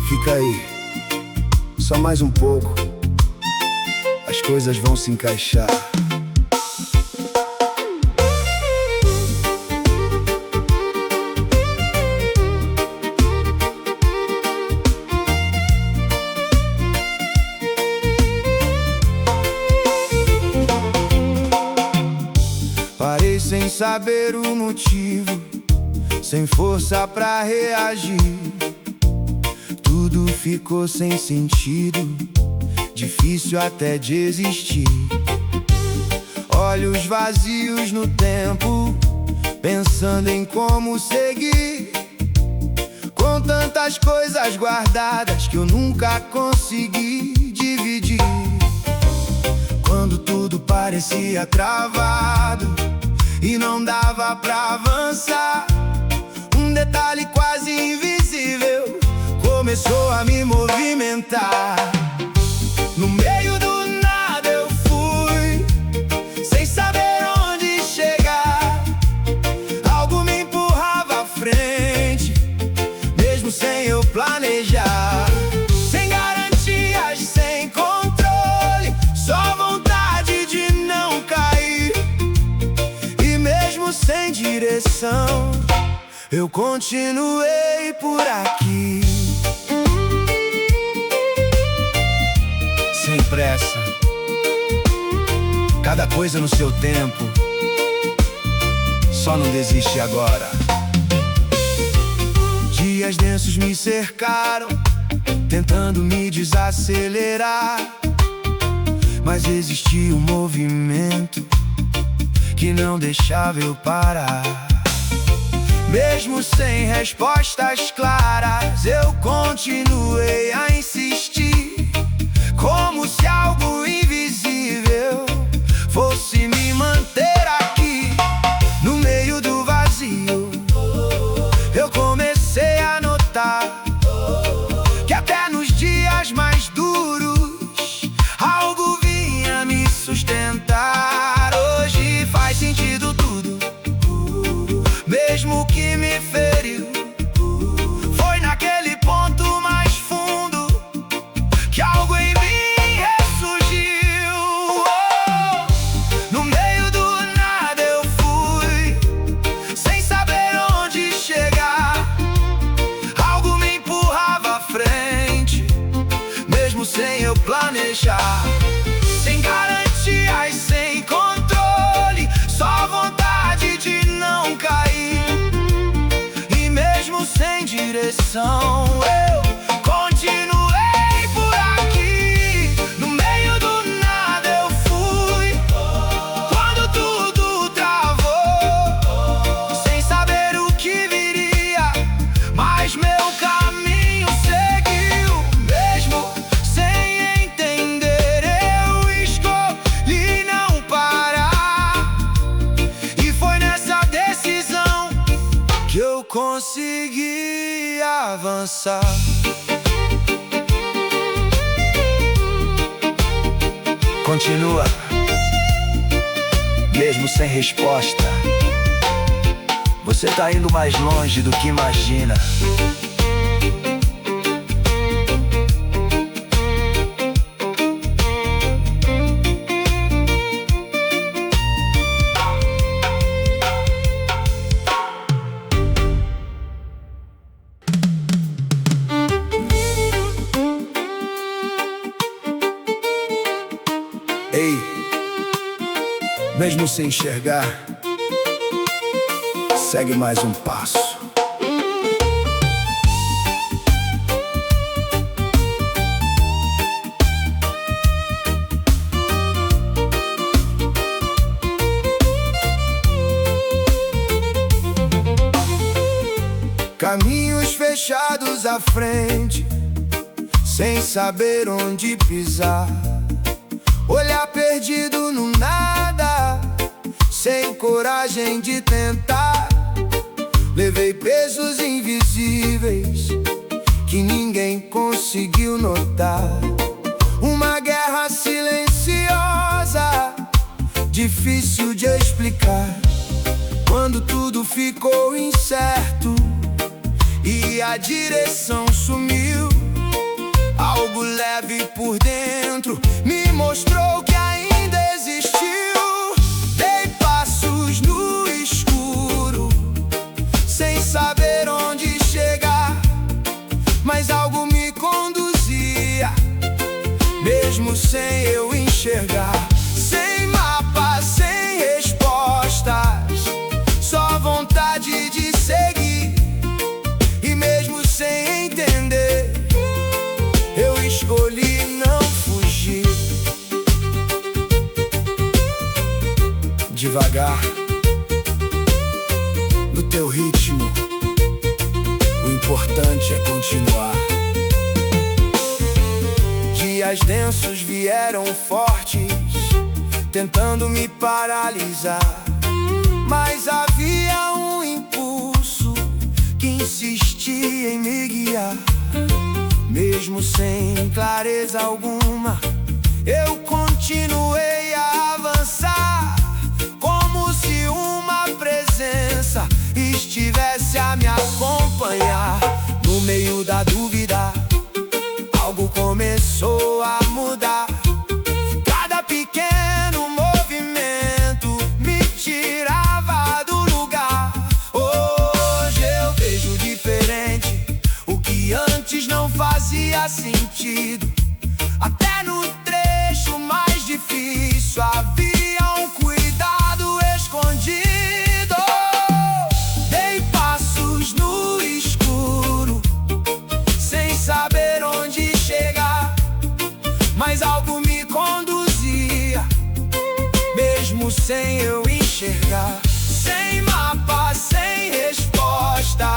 S1: Fica aí, só mais um pouco, as coisas vão se encaixar. saber o motivo, sem força pra reagir. Tudo ficou sem sentido, difícil até de existir. Olhos vazios no tempo, pensando em como seguir, com tantas coisas guardadas que eu nunca consegui dividir. Quando tudo parecia travado e não dava pra avançar, um detalhe quase invisível começou a me movimentar. No meio do nada eu fui, sem saber onde chegar. Algo me empurrava à frente, mesmo sem eu planejar. Sem garantias, sem controle, só vontade de não cair. E mesmo sem direção, eu continuei por aqui. Sem pressa, cada coisa no seu tempo, só não desiste agora. Dias densos me cercaram, tentando me desacelerar, mas existia um movimento que não deixava eu parar. Mesmo sem respostas claras, eu continuei a insistir, como se algo invisível fosse me manter aqui. No meio do vazio, eu comecei a notar que até nos dias mais duros, algo vinha me sustentar. Hoje faz sentido tudo, mesmo que me feriu. Foi naquele ponto mais fundo que algo em mim ressurgiu. No meio do nada eu fui, sem saber onde chegar. Algo me empurrava à frente, mesmo sem eu planejar. Sem garantias, sem controle, só vontade de não cair. E mesmo sem direção, eu continuei por aqui. No meio do nada eu fui, quando tudo travou, sem saber o que viria, mas meu caminho seguiu. Mesmo sem entender, eu escolhi não parar. E foi nessa decisão que eu consegui avançar. Continua, mesmo sem resposta, você tá indo mais longe do que imagina. Ei, mesmo sem enxergar, segue mais um passo. Caminhos fechados à frente, sem saber onde pisar. Olhar perdido no nada, sem coragem de tentar. Levei pesos invisíveis que ninguém conseguiu notar. Uma guerra silenciosa, difícil de explicar. Quando tudo ficou incerto e a direção sumiu, algo leve por dentro me mostrou que ainda existiu. Dei passos no escuro, sem saber onde chegar, mas algo me conduzia, mesmo sem eu enxergar. Sem mapa, sem respostas, devagar, no teu ritmo. O importante é continuar. Dias densos vieram fortes, tentando me paralisar, mas havia um impulso que insistia em me guiar. Mesmo sem clareza alguma, eu continuei a avançar, como se uma presença estivesse a me acompanhar. No meio da dúvida, algo começou a mudar. Cada pequeno movimento me tirava do lugar. Hoje eu vejo diferente, o que antes não fazia sentido. Até no trecho mais difícil havia um cuidado escondido. Dei passos no escuro, sem saber onde chegar, mas algo me conduzia, mesmo sem eu enxergar. Sem mapa, sem resposta,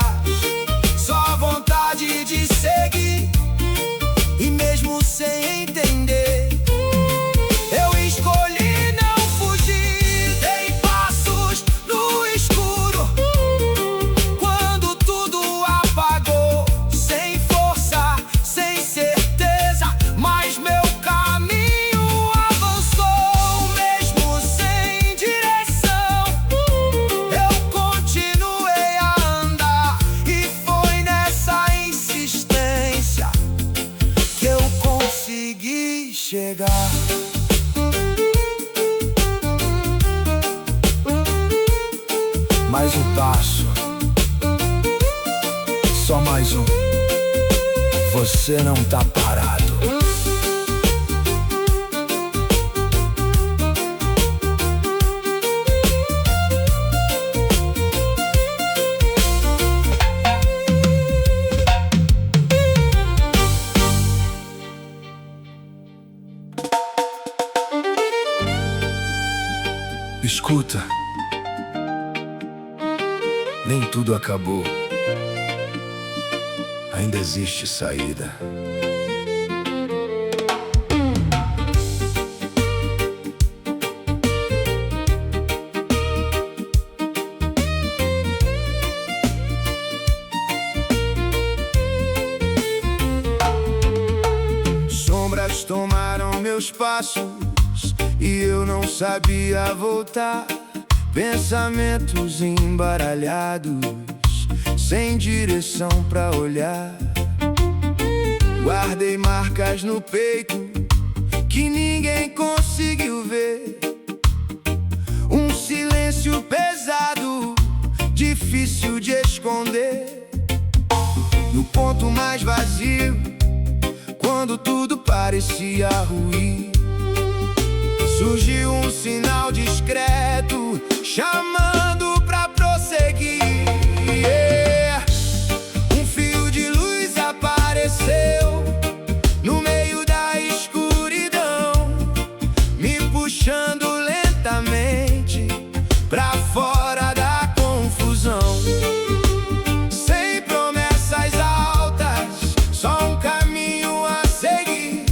S1: só vontade de seguir. E mesmo sem entender, eu escolhi não fugir. Dei passos no escuro, quando tudo apagou. Sem força, sem certeza, mas meu caminho avançou. Mesmo sem direção, eu continuei a andar. E foi nessa insistência que eu consegui chegar. Mais um passo, só mais um. Você não tá parado. Escuta, nem tudo acabou. Ainda existe saída. Sombras tomaram meus passos e eu não sabia voltar. Pensamentos embaralhados, sem direção pra olhar. Guardei marcas no peito que ninguém conseguiu ver. Um silêncio pesado, difícil de esconder. No ponto mais vazio, quando tudo parecia ruir, surgiu um sinal discreto, chamando pra prosseguir. Um fio de luz apareceu no meio da escuridão, me puxando lentamente pra fora da confusão. Sem promessas altas, só um caminho a seguir.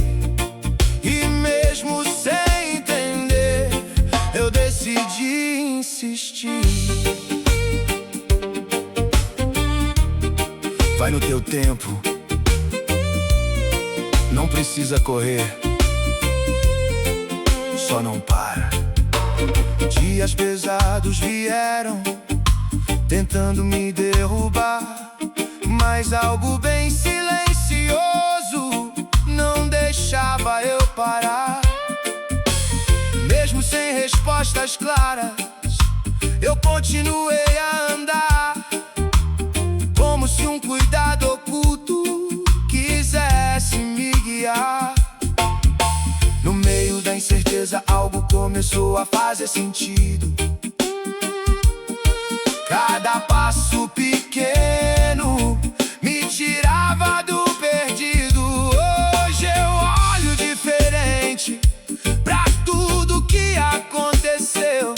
S1: E mesmo sem entender, eu decidi insistir. Vai no teu tempo, não precisa correr, só não para. Dias pesados vieram, tentando me derrubar, mas algo bem silencioso não deixava eu parar. Mesmo sem respostas claras, eu continuei a andar, como se um cuidado oculto quisesse me guiar. No meio da incerteza, algo começou a fazer sentido. Cada passo pequeno me tirava do perdido. Hoje eu olho diferente pra tudo que aconteceu.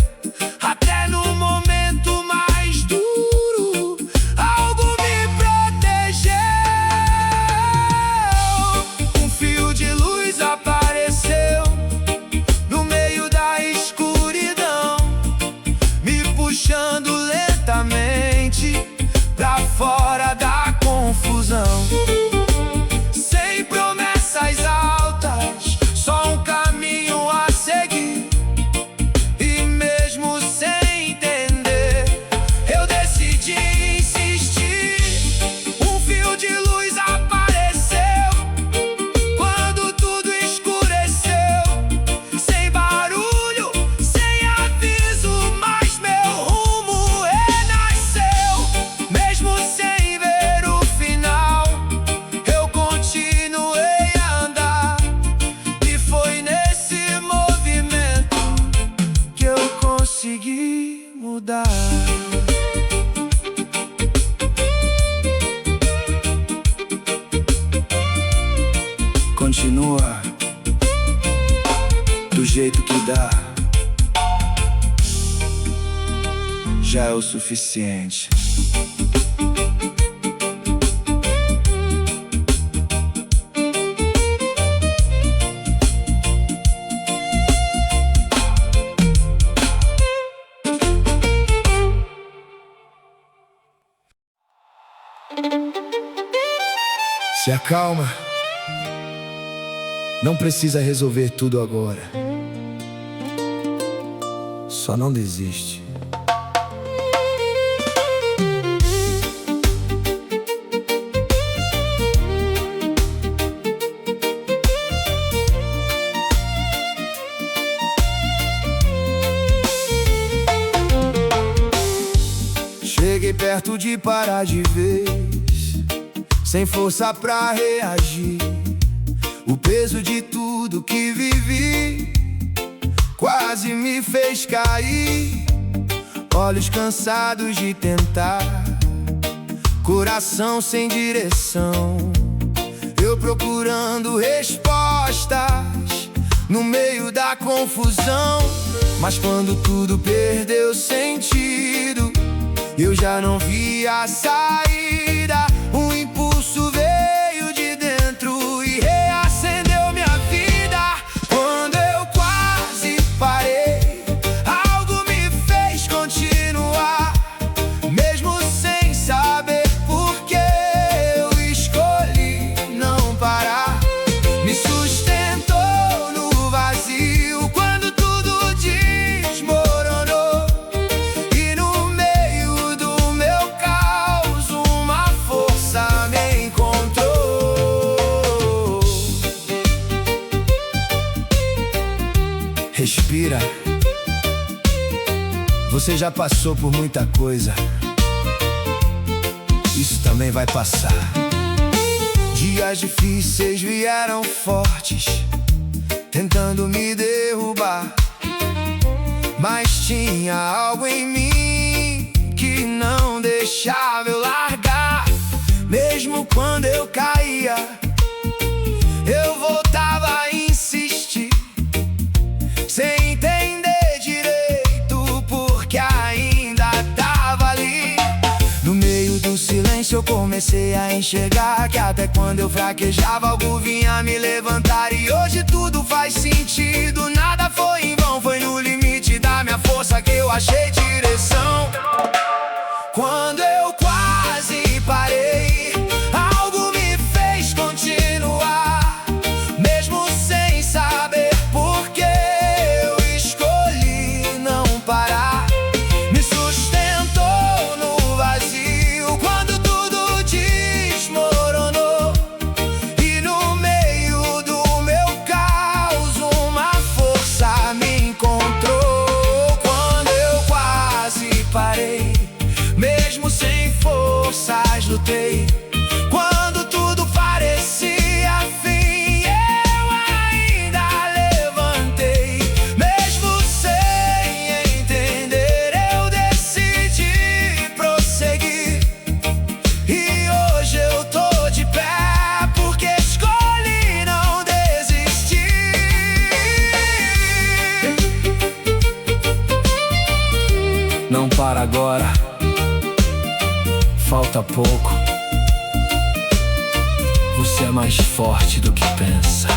S1: mudar. Continua do jeito que dá, já é o suficiente. Se acalma. Não precisa resolver tudo agora. Só não desiste. Cheguei perto de parar de vez, sem força pra reagir. O peso de tudo que vivi quase me fez cair. Olhos cansados de tentar, coração sem direção. Eu procurando respostas no meio da confusão. Mas quando tudo perdeu sentido, eu já não via a saída. Um impulso veio de dentro e reacendeu minha vida. Quando eu quase parei, algo me fez continuar, mesmo sem saber por que eu escolhi não parar. Me sustentou no vazio quando tudo desmoronou, e no meio do meu caos uma força me encontrou. Respira. Você já passou por muita coisa, isso também vai passar. Dias difíceis vieram fortes, tentando me derrubar, mas tinha algo em mim que não deixava eu largar. Mesmo quando eu caía, eu voltava a insistir, sem entender direito porque ainda tava ali. No meio do silêncio eu comecei a enxergar que até quando eu fraquejava, algo vinha me levantar. E hoje tudo faz sentido, nada foi em vão. Foi no limite da minha força que eu achei direção. Quando eu quase parei, algo me fez continuar, mesmo sem saber por que eu escolhi não parar. Me sustentou no vazio quando tudo desmoronou, e no meio do meu caos uma força me encontrou. Quando eu quase parei, mesmo sem forças lutei. Quando tudo parecia fim, eu ainda levantei. Mesmo sem entender, eu decidi prosseguir. E hoje eu tô de pé porque escolhi não desistir. Não para agora, falta pouco. Você é mais forte do que pensa.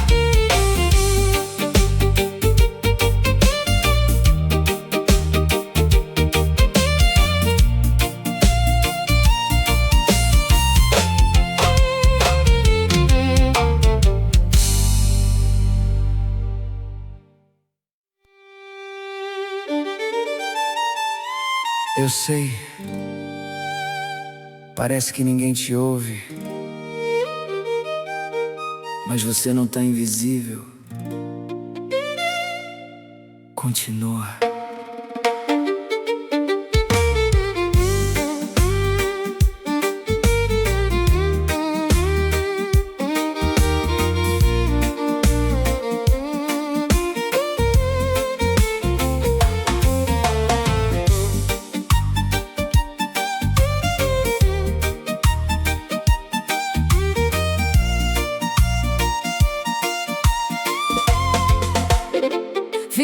S1: Eu sei, parece que ninguém te ouve, mas você não tá invisível. Continua.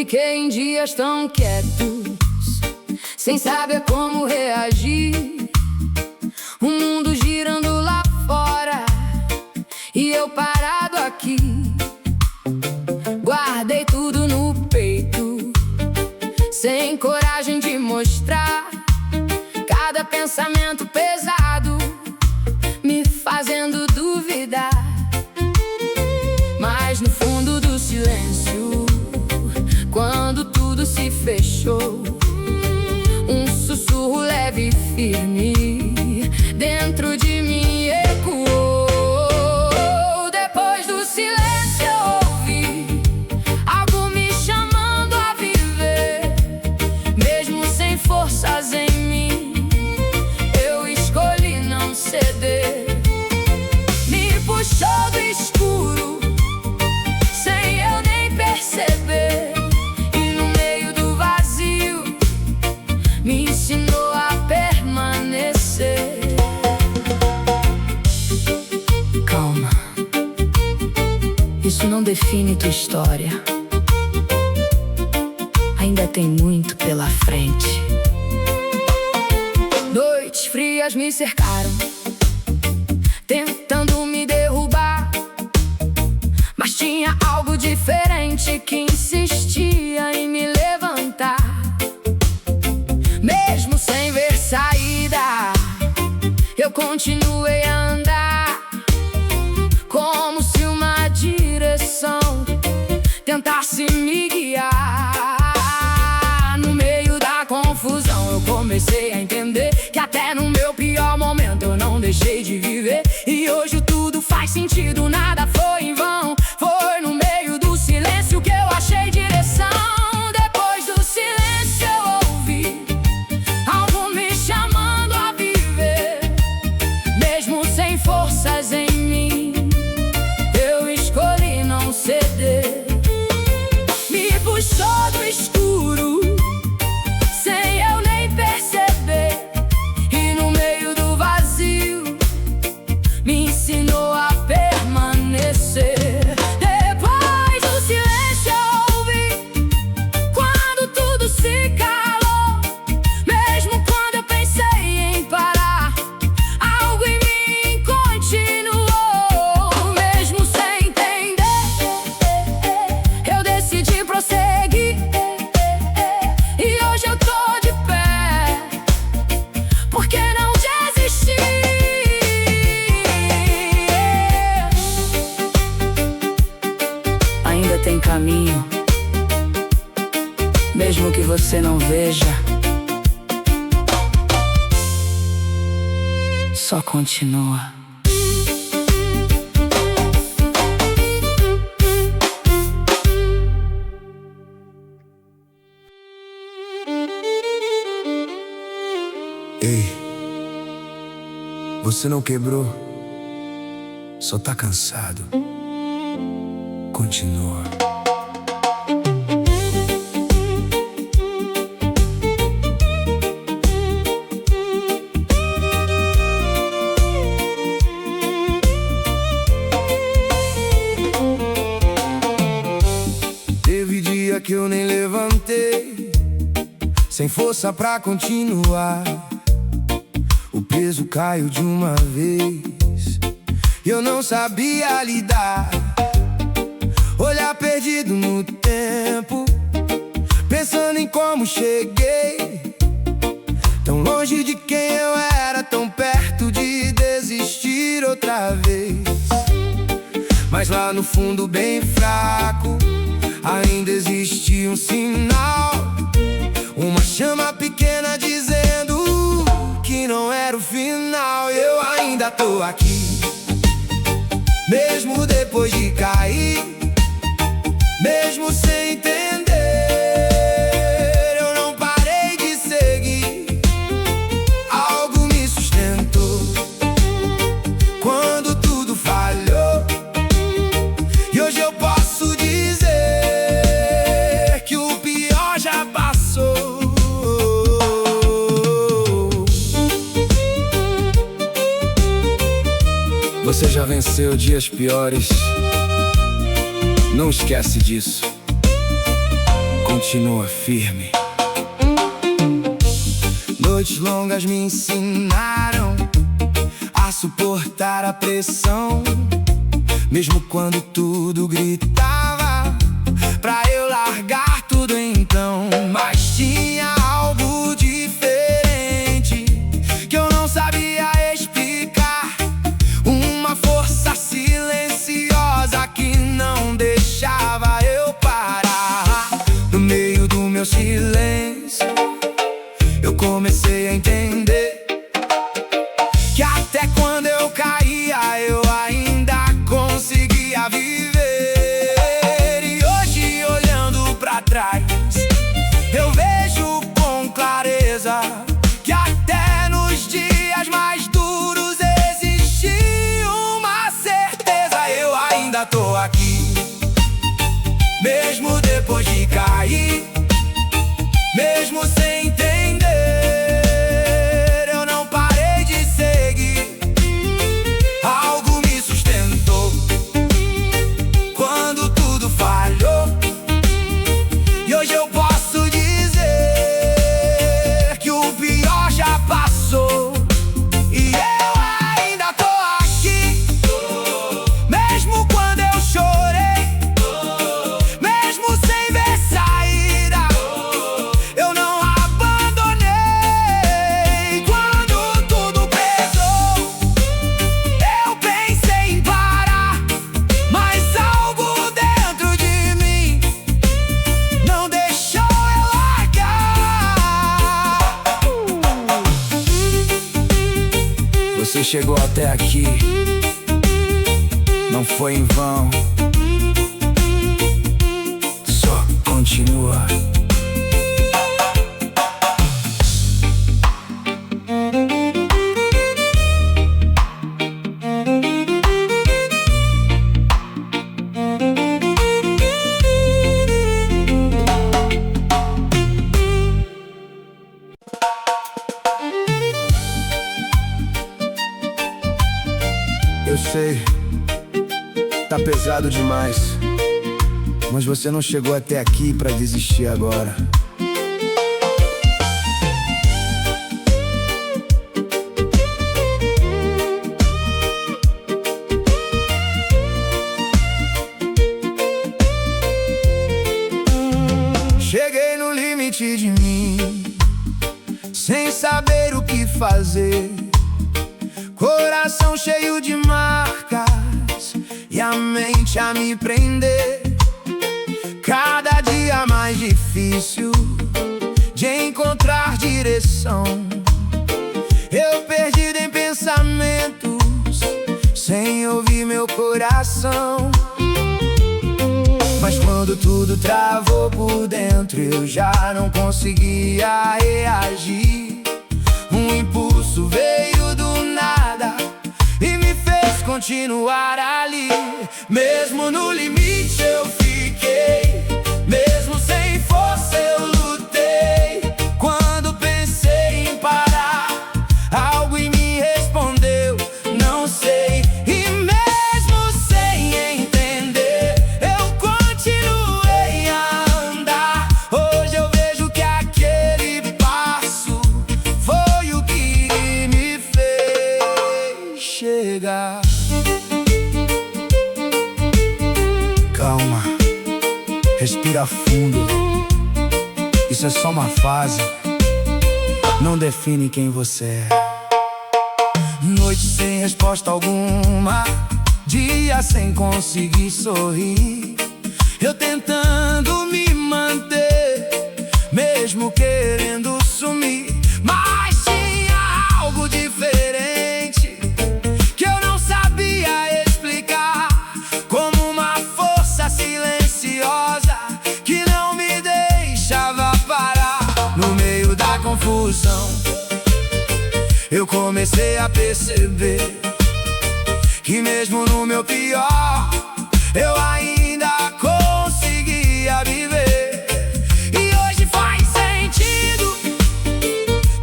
S2: Fiquei em dias tão quietos, sem saber como reagir. O mundo girando lá fora e eu parado aqui. Guardei tudo no peito, sem coragem de mostrar. Cada pensamento pesado me fazendo duvidar. Mas no fundo do silêncio, quando tudo se fechou, um sussurro leve e firme dentro de mim ecoou. Depois do silêncio eu ouvi algo me chamando a viver. Mesmo sem forças em mim, eu escolhi não ceder. Me puxou do escuro sem eu nem perceber, e no meio do vazio me ensinou a permanecer. Calma, isso não define tua história. Ainda tem muito pela frente. Noites frias me cercaram, tentando me derrubar, mas tinha algo diferente que insistia em me levantar. Mesmo sem ver saída, eu continuei a andar, como se uma direção tentasse me guiar. No meio da confusão eu comecei a entender que até no meu pior momento eu não deixei de viver. E hoje tudo faz sentido, nada foi em vão. Foi no meio do silêncio que eu achei direção. Depois do silêncio eu ouvi algo me chamando a viver. Mesmo sem forças em mim, eu escolhi não ceder. Me puxou do escuro sem eu nem perceber, e no meio do vazio me ensinou a permanecer. Depois do silêncio eu ouvi quando tudo se calou. Mesmo quando eu pensei em parar, algo em mim continuou. Mesmo sem entender, eu decidi prosseguir. E hoje eu tô de pé, porque não desisti. Ainda tem caminho, mesmo que você não veja. Só continua.
S1: Ei, você não quebrou, só tá cansado. Continua. Teve dia que eu nem levantei, sem força pra continuar. O peso caiu de uma vez e eu não sabia lidar. Olhar perdido no tempo, pensando em como cheguei. Tão longe de quem eu era, tão perto de desistir outra vez. Mas lá no fundo bem fraco, ainda existe um sinal, uma chama pequena dizendo que não era o final. Eu ainda tô aqui, mesmo depois de cair, mesmo sem entender. Eu não parei de seguir, algo me sustentou quando tudo falhou. E hoje eu posso dizer que o pior já passou. Você já venceu dias piores, não esquece disso. Continua. continua firme. Noites longas me ensinaram a suportar a pressão, mesmo quando tudo gritava pra eu largar tudo então. Mas tinha algo diferente que eu não sabia explicar, uma força silenciosa que não deixava eu parar. No meio do meu silêncio eu comecei a entender que até quando eu caía eu ainda conseguia viver. E hoje, olhando pra trás, eu vejo com clareza que até nos dias mais duros existe uma certeza: eu ainda tô aqui, mesmo depois de cair, mesmo sem entender. Eu não parei de seguir, algo me sustentou quando tudo falhou. E hoje eu posso dizer que o pior já passou. E eu ainda tô aqui, mesmo quando eu chorei, mesmo sem ver saída, eu não abandonei. Quando tudo pesou, eu pensei em parar, mas algo dentro de mim não deixou eu largar. Você chegou até aqui, não foi em vão. Só continua. Eu sei, tá pesado demais, mas você não chegou até aqui pra desistir agora. Cheguei no limite de mim, sem saber o que fazer, coração cheio de marcas e a mente a me prender. Cada dia mais difícil de encontrar direção, eu perdido em pensamentos, sem ouvir meu coração. Mas quando tudo travou por dentro, eu já não conseguia reagir. Um impulso veio do nada e me fez continuar ali. Mesmo no limite eu fiquei, mesmo sem força eu lutei. Quando pensei em parar, algo em mim respondeu: não sei. E mesmo sem entender, eu continuei a andar. Hoje eu vejo que aquele passo foi o que me fez chegar. Calma, respira fundo. Isso é só uma fase, não define quem você é. Noite sem resposta alguma, dia sem conseguir sorrir, eu tentando me manter, mesmo querendo sumir. Mas tinha algo diferente que eu não sabia explicar, como uma força silenciosa que não me deixava parar. No meio da confusão, eu comecei a perceber que mesmo no meu pior, eu ainda conseguia viver. E hoje faz sentido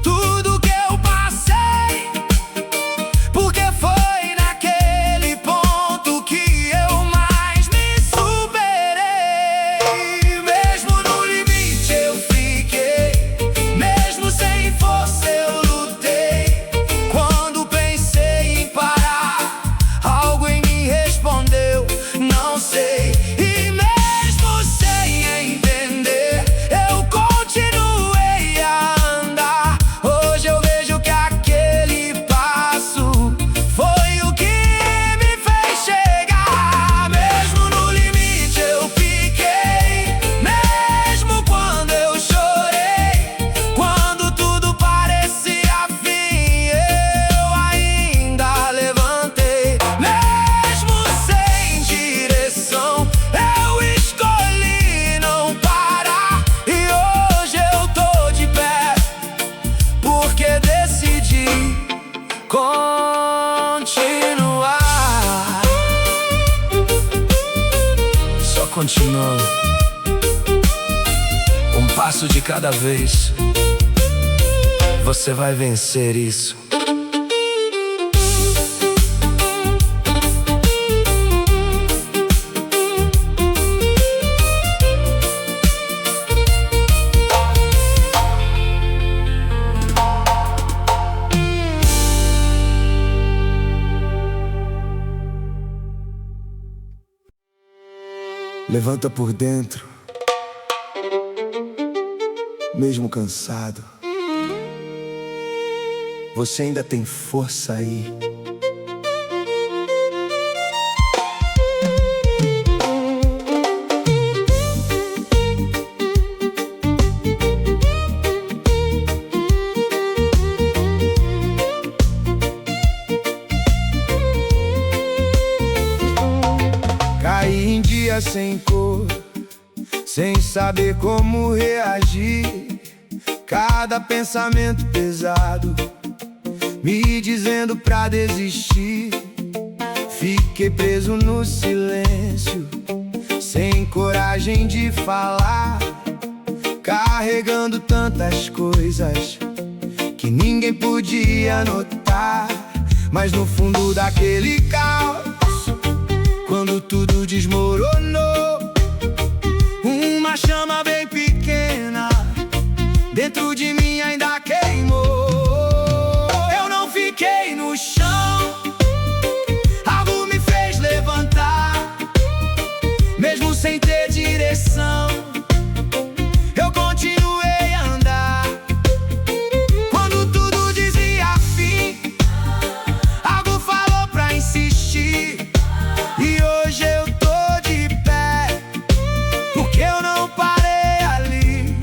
S1: tudo que eu passei, porque foi naquele ponto que eu mais me superei. Mesmo no limite continua. Um passo de cada vez. Você vai vencer isso.
S3: Levanta por dentro, mesmo cansado. Você ainda tem força aí.
S1: Caí em dia sem cor, sem saber como reagir. Cada pensamento pesado me dizendo pra desistir. Fiquei preso no silêncio, sem coragem de falar, carregando tantas coisas que ninguém podia notar. Mas no fundo daquele caos, quando tudo desmoronou, uma chama bem pequena dentro de mim ainda queimou. Eu não fiquei no chão, algo me fez levantar. Mesmo sem ter direção, eu continuei a andar. Quando tudo dizia fim, algo falou pra insistir. E hoje eu tô de pé, porque eu não parei ali.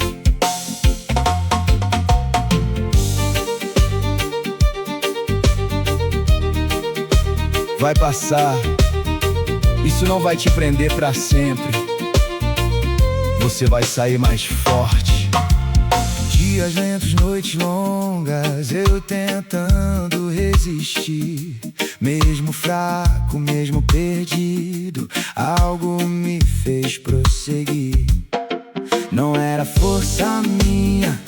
S3: Vai passar, isso não vai te prender pra sempre. Você vai sair mais forte.
S1: Dias lentos, noites longas, eu tentando resistir. Mesmo fraco, mesmo perdido, algo me fez prosseguir. Não era força minha,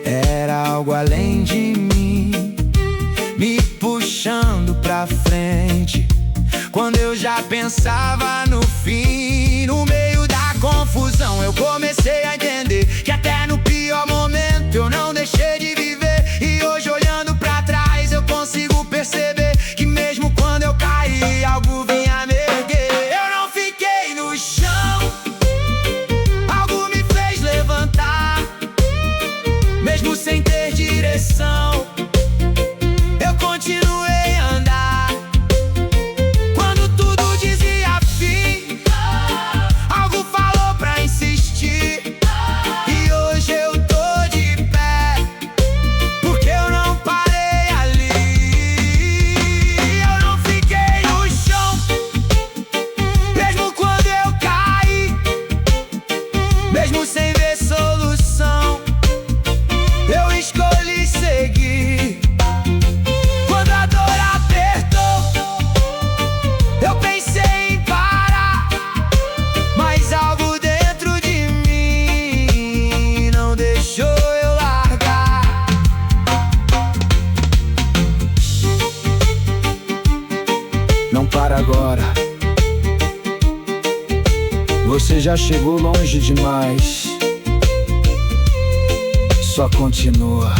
S1: era algo além de mim, me puxando pra frente, quando eu já pensava no fim. No meio da confusão eu comecei a entender que até no pior momento eu não deixei de viver. E hoje, olhando pra trás, eu consigo perceber que mesmo quando eu caí, algo vinha me erguer. Eu não fiquei no chão, algo me fez levantar. Mesmo sem ter direção, eu continuei a andar. Quando tudo dizia fim, algo falou pra insistir. E hoje eu tô de pé, porque eu não parei ali. Eu não fiquei no chão, mesmo quando eu caí. Mesmo sem ver solução, eu escolhi seguir. Quando a dor apertou, eu pensei em parar, mas algo dentro de mim não deixou eu largar.
S3: Não para agora, você já chegou longe demais. Só continua.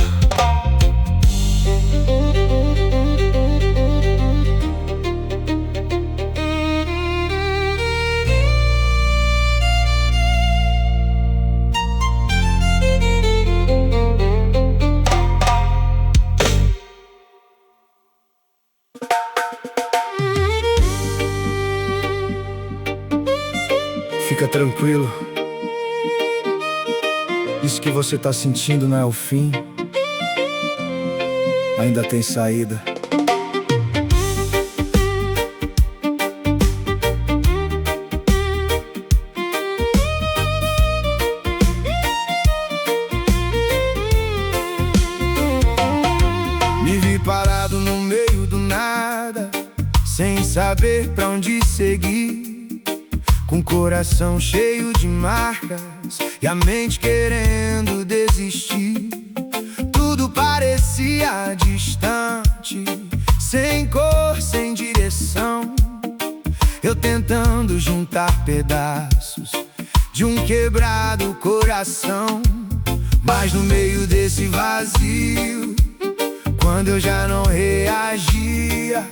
S3: Fica tranquilo, isso que você tá sentindo não é o fim. Ainda tem saída.
S1: Me vi parado no meio do nada, sem saber pra onde seguir, com o coração cheio de marcas e a mente querendo desistir. Tudo parecia distante, sem cor, sem direção. Eu tentando juntar pedaços de um quebrado coração. Mas no meio desse vazio, quando eu já não reagia,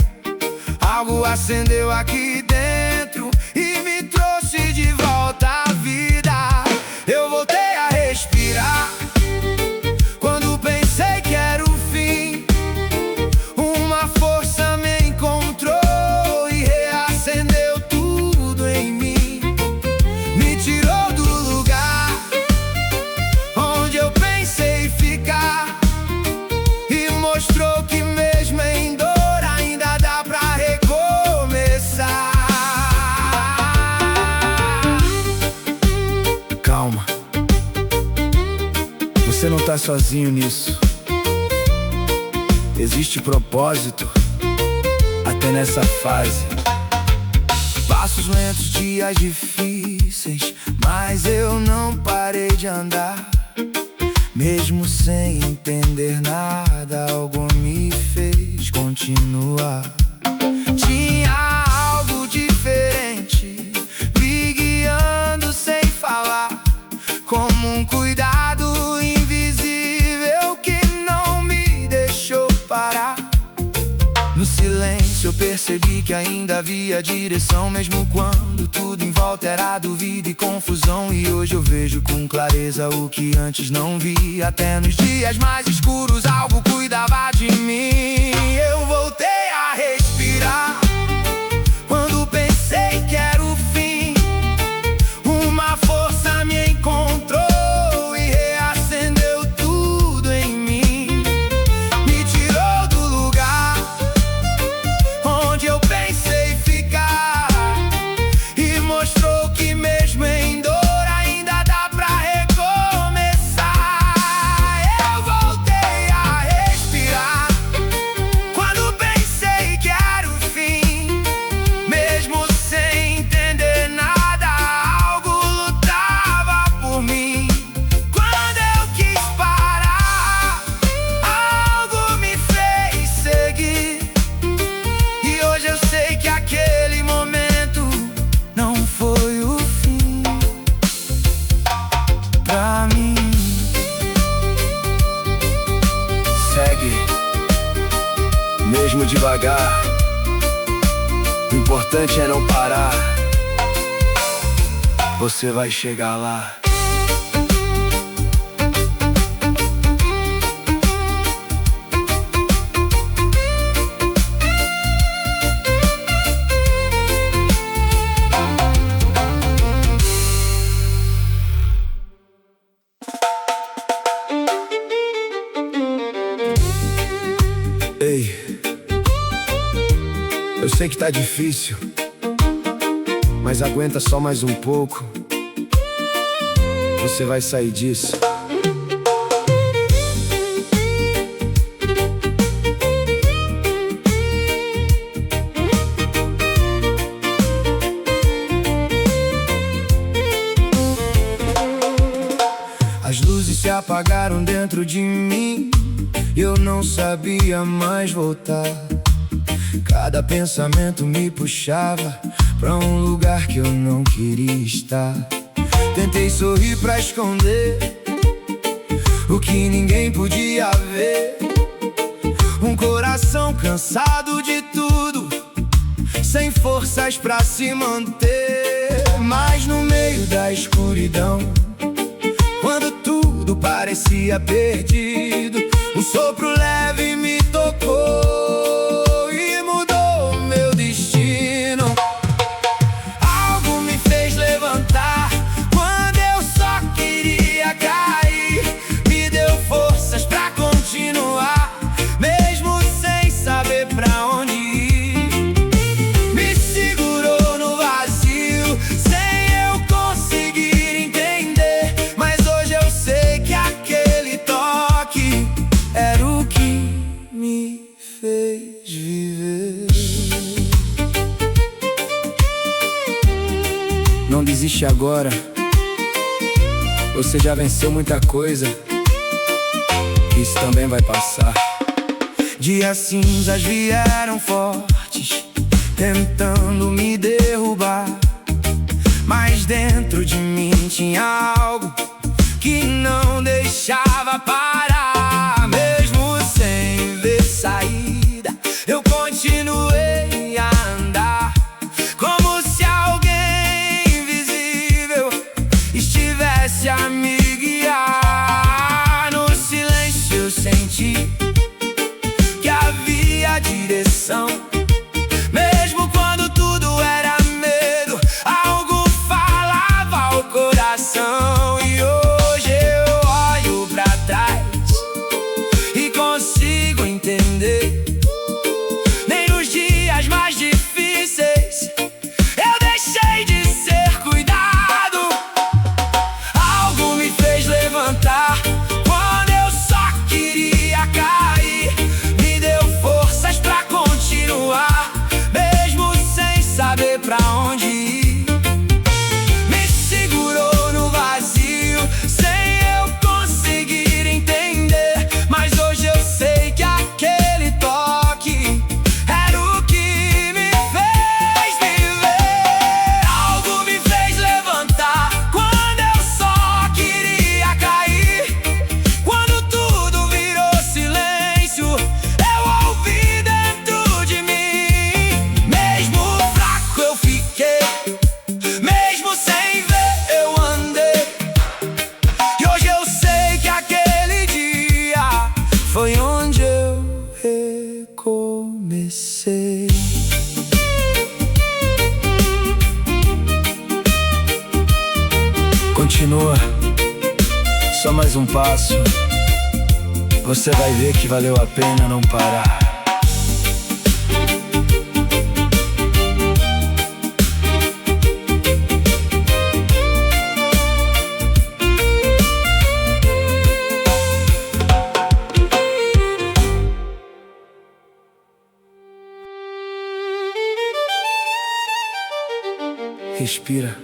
S1: algo acendeu aqui dentro e me trouxe de volta à vida. Eu voltei a respirar quando pensei que era o fim. Uma força me encontrou e reacendeu tudo em mim. Me tirou do lugar onde eu pensei ficar e mostrou que mesmo em dor ainda dá pra recomeçar. Calma, você não tá sozinho nisso. Existe propósito até nessa fase. Passos lentos, dias difíceis, mas eu não parei de andar. Mesmo sem entender nada, algo me fez continuar. Tinha algo diferente me guiando sem falar, como um cuidado invisível que não me deixou parar. No silêncio eu percebi que ainda havia direção, mesmo quando tudo em volta era dúvida e confusão. E hoje eu vejo com clareza o que antes não vi. Até nos dias mais escuros algo cuidava de mim. Eu voltei a respirar quando pensei que era o fim. Uma força me encontrou e reacendeu tudo em mim. Me tirou do lugar onde eu pensei ficar e mostrou que mesmo em dor ainda dá pra recomeçar. Eu voltei a respirar quando pensei que era o fim. Mesmo sem entender nada, algo lutava por mim. Quando eu quis parar, algo me fez seguir. E hoje eu sei que aquele momento não foi o fim pra mim. Segue, mesmo devagar. O importante é não parar. Você vai chegar lá. Ei, eu sei que tá difícil, mas aguenta só mais um pouco. Você vai sair disso. As luzes se apagaram dentro de mim. Eu não sabia mais voltar. Cada pensamento me puxava pra um lugar que eu não queria estar. Tentei sorrir pra esconder o que ninguém podia ver. Um coração cansado de tudo, sem forças pra se manter. Mas no meio da escuridão, quando tudo parecia perdido, um sopro leve me tocou e mudou meu destino. Algo me fez levantar quando eu só queria cair. Me deu forças pra continuar, mesmo sem saber pra onde ir. Me segurou no vazio, sem eu conseguir entender. Mas hoje eu sei que aquele toque era o que
S3: triste agora. Você já venceu muita coisa, isso também vai passar.
S1: Dias cinzas vieram fortes, tentando me derrubar, mas dentro de mim tinha algo que não deixava parar. Mesmo sem ver saída, eu continuei a andar, como se alguém invisível estivesse a me guiar. No silêncio eu senti que havia direção. Mesmo quando tudo era medo, algo falava ao coração. E hoje eu olho pra trás e consigo entender. Nem nos dias mais difíceis eu deixei de ser cuidado. Algo me fez levantar quando eu só queria cair. Me deu forças pra continuar, mesmo sem saber pra onde ir. Me segurou no vazio, sem eu conseguir entender. Mas hoje eu sei que aquele toque era o que me fez viver. Algo me fez levantar quando eu só queria cair. Quando tudo virou silêncio, eu ouvi dentro de mim. Mesmo fraco eu fiquei, mesmo sem ver eu andei. E hoje eu sei que aquele dia foi onde eu recomecei.
S3: Continua, só mais um passo. Você vai ver que valeu a pena não parar. Respira.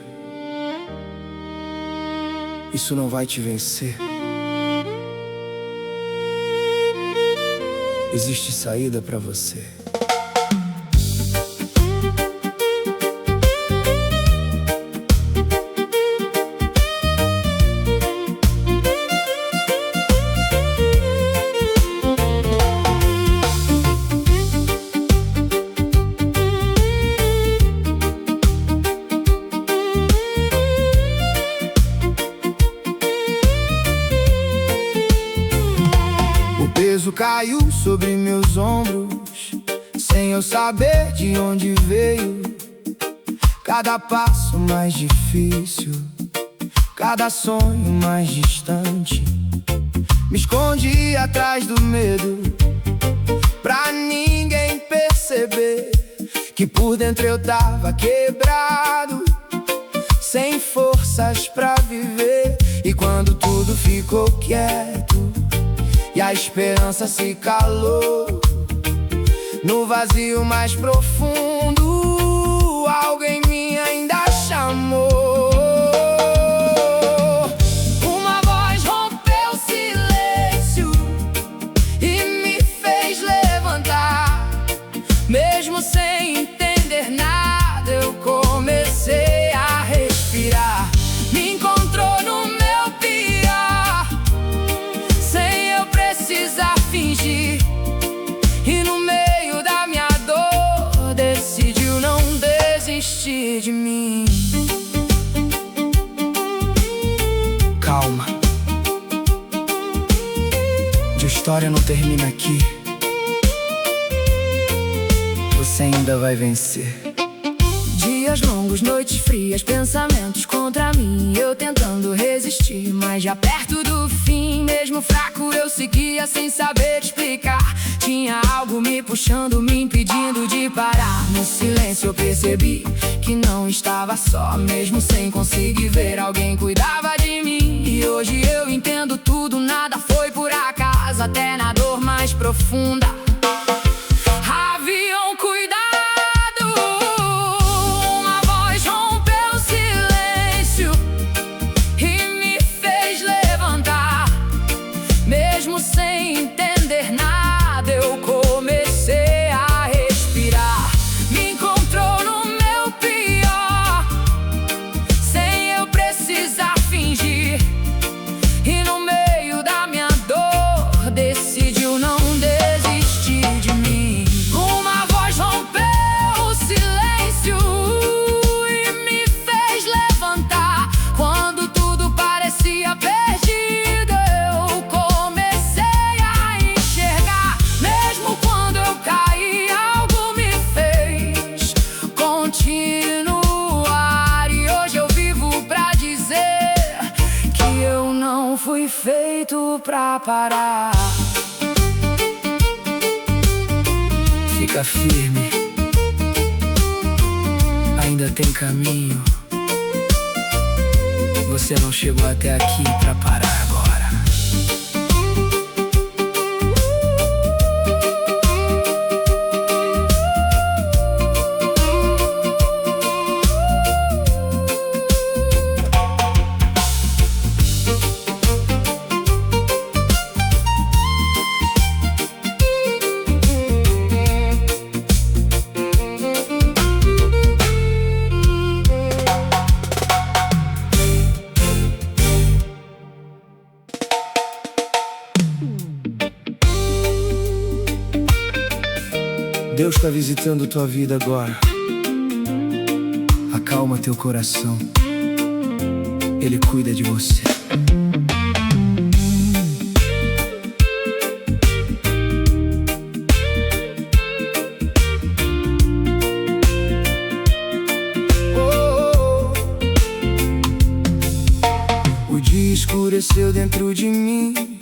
S3: Isso não vai te vencer. Existe saída pra você.
S1: O peso caiu sobre meus ombros, sem eu saber de onde veio. Cada passo mais difícil, cada sonho mais distante. Me escondi atrás do medo, pra ninguém perceber que por dentro eu tava quebrado, sem forças pra viver. E quando tudo ficou quieto e a esperança se calou, no vazio mais profundo, algo em mim ainda chamou. Uma voz rompeu o silêncio e me fez levantar. Mesmo sem entender nada, eu comecei a respirar. Me encontrou no meu pior, sem eu precisar fingir. E no meio da minha dor, decidiu não desistir de mim.
S3: Calma, a história não termina aqui. Você ainda vai vencer.
S2: Dias longos, noites frias, pensamentos contra mim, eu tentando resistir, mas já perto do fim. Mesmo fraco eu seguia sem saber explicar. Tinha algo me puxando, me impedindo de parar. No silêncio eu percebi que não estava só. Mesmo sem conseguir ver, alguém cuidava de mim. E hoje eu entendo tudo, nada foi por acaso. Até na dor mais profunda haviam cuidado. Uma voz rompeu o silêncio Mesmo sem entender nada, eu comecei a respirar. Me encontrou no meu pior, sem eu precisar fingir. E no meio da minha dor, decidiu não desistir de mim. Uma voz rompeu o silêncio e me fez levantar. Quando tudo parecia perdido, eu comecei a enxergar. Mesmo quando eu caí, algo me fez continuar. E hoje eu vivo pra dizer que eu não fui feito pra parar.
S3: Fica firme, ainda tem caminho. Você não chegou até aqui pra parar agora. Deus está visitando tua vida agora. Acalma teu coração, Ele cuida de você. O dia escureceu dentro de mim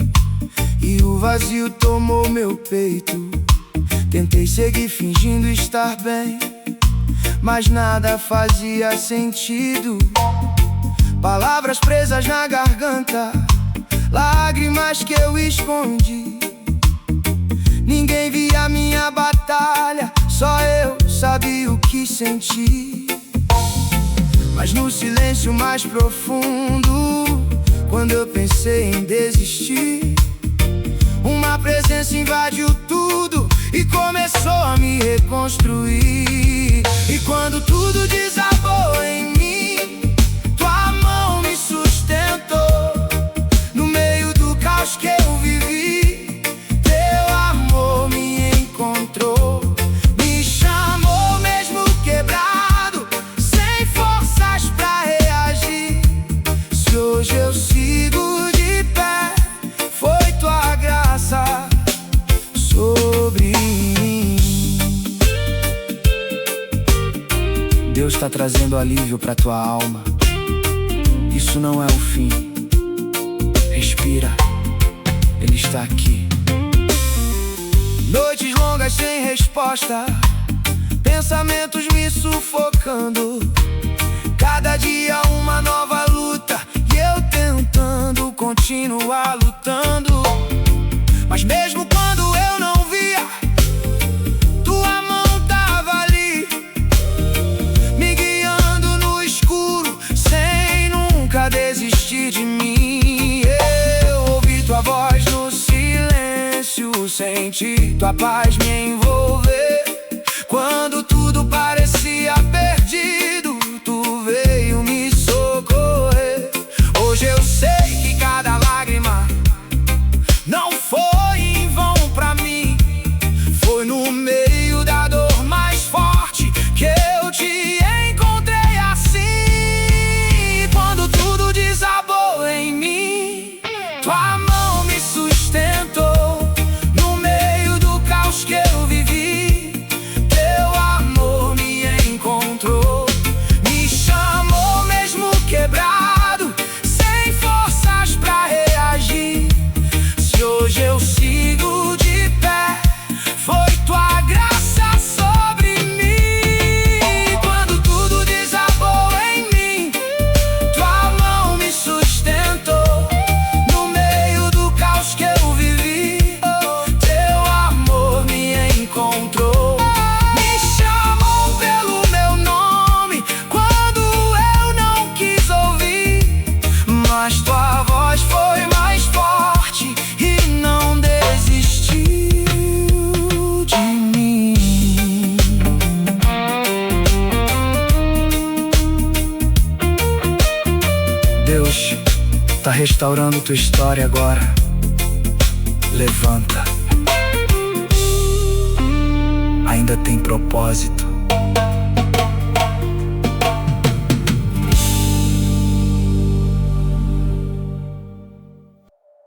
S3: e o vazio tomou meu peito. Tentei seguir fingindo estar bem, mas nada fazia sentido. Palavras presas na garganta, lágrimas que eu escondi. Ninguém via minha batalha, só eu sabia o que senti. Mas no silêncio mais profundo, quando eu pensei em desistir, uma presença invadiu tudo e começou a me reconstruir. E quando tudo desabou em mim, tua mão me sustentou. No meio do caos que eu vivi, teu amor me encontrou. Me chamou mesmo quebrado, sem forças pra reagir. Se hoje eu sigo de pé, foi tua graça sobre mim. Deus está trazendo alívio pra tua alma. Isso não é o fim. Respira, Ele está aqui. Noites longas sem resposta, pensamentos me sufocando. Cada dia uma nova luta e eu tentando continuar lutando. Mas mesmo quando eu não via, tua mão tava ali, me guiando no escuro, sem nunca desistir de mim. Eu ouvi tua voz no silêncio, senti tua paz me envolver. Quando tudo parecia perdido, tu veio me socorrer. Hoje eu sei que cada lágrima não foi em vão pra mim. Foi no meio da dor mais forte que eu te encontrei assim. Quando tudo desabou em mim, tua mão me sustentou. No meio do caos que eu vivi, tá restaurando tua história agora. Levanta. Ainda tem propósito.